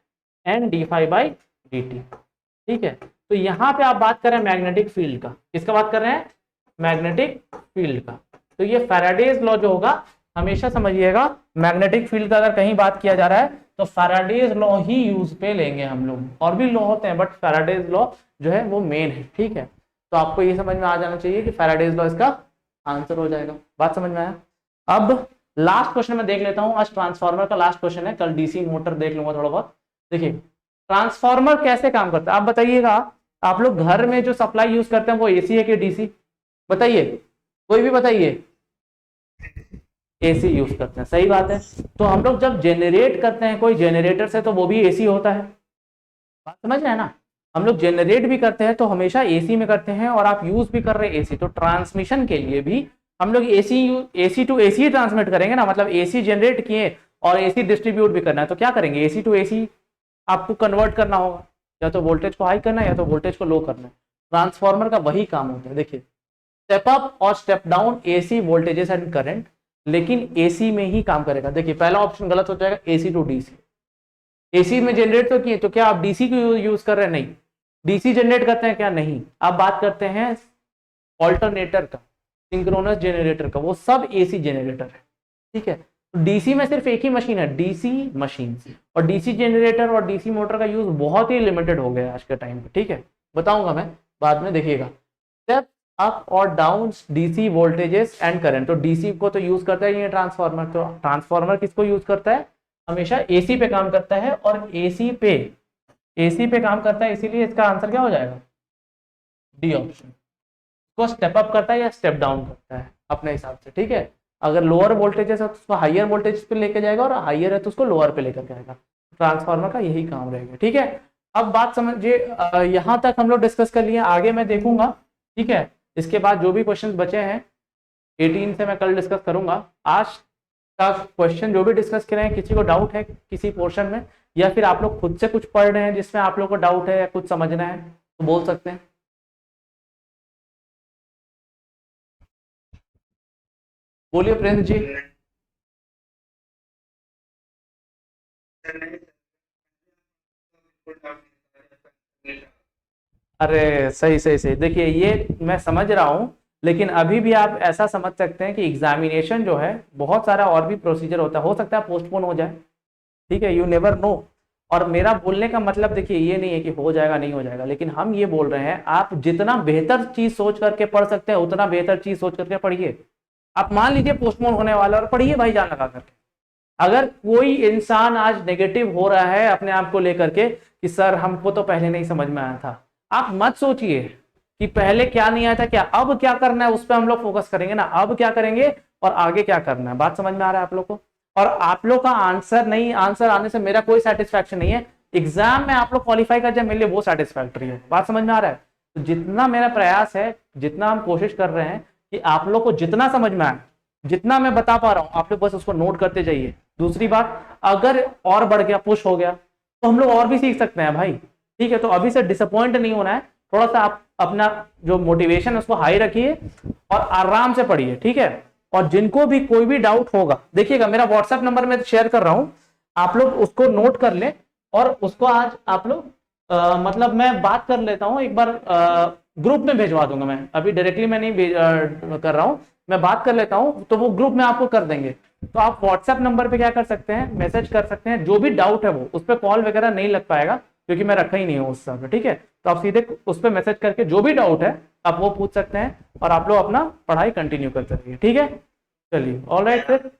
S1: N D phi by D T. ठीक है, तो यहां पे आप बात कर रहे हैं मैग्नेटिक फील्ड का। किसका बात कर रहे हैं? मैग्नेटिक फील्ड का। तो ये फैराडेज लॉ जो होगा, हमेशा समझिएगा मैग्नेटिक फील्ड का अगर कहीं बात किया जा रहा है तो फैराडेज लॉ ही यूज पे लेंगे हम लोग। और भी लॉ होते हैं बट फैराडेज लॉ जो है वो मेन है। ठीक है, तो आपको ये समझ में आ जाना चाहिए कि फैराडेज लॉ इसका आंसर हो जाएगा। बात समझ में आया? अब लास्ट क्वेश्चन में देख लेता हूं। आज ट्रांसफार्मर का लास्ट क्वेश्चन है, कल डीसी मोटर देख लूंगा थोड़ा बहुत। देखिए ट्रांसफार्मर कैसे काम करता है आप बताइएगा। आप लोग घर में जो सप्लाई यूज करते हैं वो एसी है कि डीसी? बताइए, कोई भी बताइए। एसी यूज करते हैं, सही बात है। तो हम लोग जब जेनरेट करते हैं कोई जेनरेटर से तो वो भी एसी होता है। बात समझ रहे हैं ना? हम लोग जेनरेट भी करते हैं तो हमेशा एसी में करते हैं, और आप यूज भी कर रहे हैं एसी। तो ट्रांसमिशन के लिए भी हम लोग एसी टू एसी ट्रांसमिट करेंगे ना, मतलब एसी जनरेट किए और एसी डिस्ट्रीब्यूट भी करना है तो क्या करेंगे? एसी टू एसी आपको कन्वर्ट करना होगा, या तो वोल्टेज को हाई करना है या तो वोल्टेज को लो करना है। ट्रांसफार्मर का वही काम होता है। देखिए स्टेप अप और step down AC voltages and current, लेकिन एसी में ही काम करेगा। देखिए पहला ऑप्शन गलत हो जाएगा, एसी टू डीसी। एसी में जनरेट तो किए तो क्या आप डीसी को यूज कर रहे हैं? नहीं। डीसी जनरेट करते हैं क्या? नहीं। आप बात करते हैं ऑल्टरनेटर का, सिंक्रोनस जनरेटर का, वो सब एसी जनरेटर है। ठीक है, तो डीसी में सिर्फ एक ही मशीन है, डीसी मशीन। और डीसी जनरेटर और डीसी मोटर का यूज बहुत ही लिमिटेड हो गया आज के टाइम पे। ठीक है, बताऊंगा मैं बाद में, देखिएगा। स्टेप अप और down DC voltages and current, तो डीसी को तो यूज करता है ये ट्रांसफार्मर। तो ट्रांसफार्मर किसको यूज करता है? हमेशा एसी पे काम करता है, और एसी पे काम करता है, इसीलिए इसका आंसर क्या हो जाएगा? D option. को स्टेप अप करता है या स्टेप डाउन करता है अपने हिसाब से। ठीक है, अगर लोअर वोल्टेजेस है तो उसको हायर वोल्टेज पे लेके जाएगा, और हायर है तो उसको लोअर पे लेकर जाएगा। ट्रांसफार्मर का यही काम रहेगा। ठीक है, अब बात समझिए, यहां तक हम लोग डिस्कस कर लिए, आगे मैं देखूंगा। ठीक है, इसके बाद जो भी क्वेश्चन बचे हैं 18 से मैं कल डिस्कस करूंगा। आज का क्वेश्चन जो भी डिस्कस कर रहे हैं, किसी को डाउट है किसी पोर्शन में, या फिर आप लोग खुद से कुछ पढ़ रहे हैं जिसमें आप लोग को डाउट है या कुछ समझना है तो बोल सकते हैं। बोलिए प्रिंस जी। अरे सही सही सही, देखिए ये मैं समझ रहा हूँ, लेकिन अभी भी आप ऐसा समझ सकते हैं कि एग्जामिनेशन जो है बहुत सारा और भी प्रोसीजर होता है, हो सकता है पोस्टपोन हो जाए। ठीक है, यू नेवर नो। और मेरा बोलने का मतलब देखिए ये नहीं है कि हो जाएगा नहीं हो जाएगा, लेकिन हम ये बोल रहे हैं आप जितना बेहतर चीज सोच करके पढ़ सकते हैं उतना बेहतर चीज सोच करके पढ़िए। आप मान लीजिए पोस्टपोन होने वाला और पढ़िए भाई जान लगा करके। अगर कोई इंसान आज नेगेटिव हो रहा है अपने आप को लेकर के कि सर हमको तो पहले नहीं समझ में आया था, आप मत सोचिए कि पहले क्या नहीं आया था, क्या अब क्या करना है उस पर हम लोग फोकस करेंगे ना। अब क्या करेंगे और आगे क्या करना है, बात समझ में आ रहा है आप लोग को? और आप लोग का आंसर आने से मेरा कोई सेटिस्फैक्शन नहीं है। एग्जाम में आप लोग क्वालिफाई कर जाए मेरे लिए वो सेटिस्फैक्टरी है। बात समझ में आ रहा है? तो जितना मेरा प्रयास है, जितना हम कोशिश कर रहे हैं कि आप लोग को जितना समझ में आए, जितना मैं बता पा रहा हूं, आप लोग बस उसको नोट करते जाइए। दूसरी बात, अगर और बढ़ गया, पुश हो गया, तो हम लोग और भी सीख सकते हैं भाई। ठीक है, तो अभी से डिसअपॉइंट नहीं होना है, थोड़ा सा आप अपना जो मोटिवेशन है उसको हाई रखिए और आराम से पढ़िए। ठीक है, और जिनको भी कोई भी डाउट होगा, देखिएगा मेरा व्हाट्सएप नंबर में शेयर कर रहा हूं, आप लोग उसको नोट कर लें, और उसको आज आप लोग मतलब मैं बात कर लेता हूं एक बार, ग्रुप में भेजवा दूंगा। मैं अभी डायरेक्टली मैं नहीं कर रहा हूं, मैं बात कर लेता हूं, तो वो ग्रुप में आपको कर देंगे। तो आप व्हाट्सएप नंबर पे क्या कर सकते हैं, मैसेज कर सकते हैं। जो भी डाउट है वो उस पर कॉल वगैरह नहीं लग पाएगा क्योंकि मैं रखा ही नहीं हूँ उस समय। ठीक है, तो आप सीधे उस पर मैसेज करके जो भी डाउट है आप वो पूछ सकते हैं, और आप लोग अपना पढ़ाई कंटिन्यू करते रहिए। ठीक है, चलिए ऑल राइट फिर।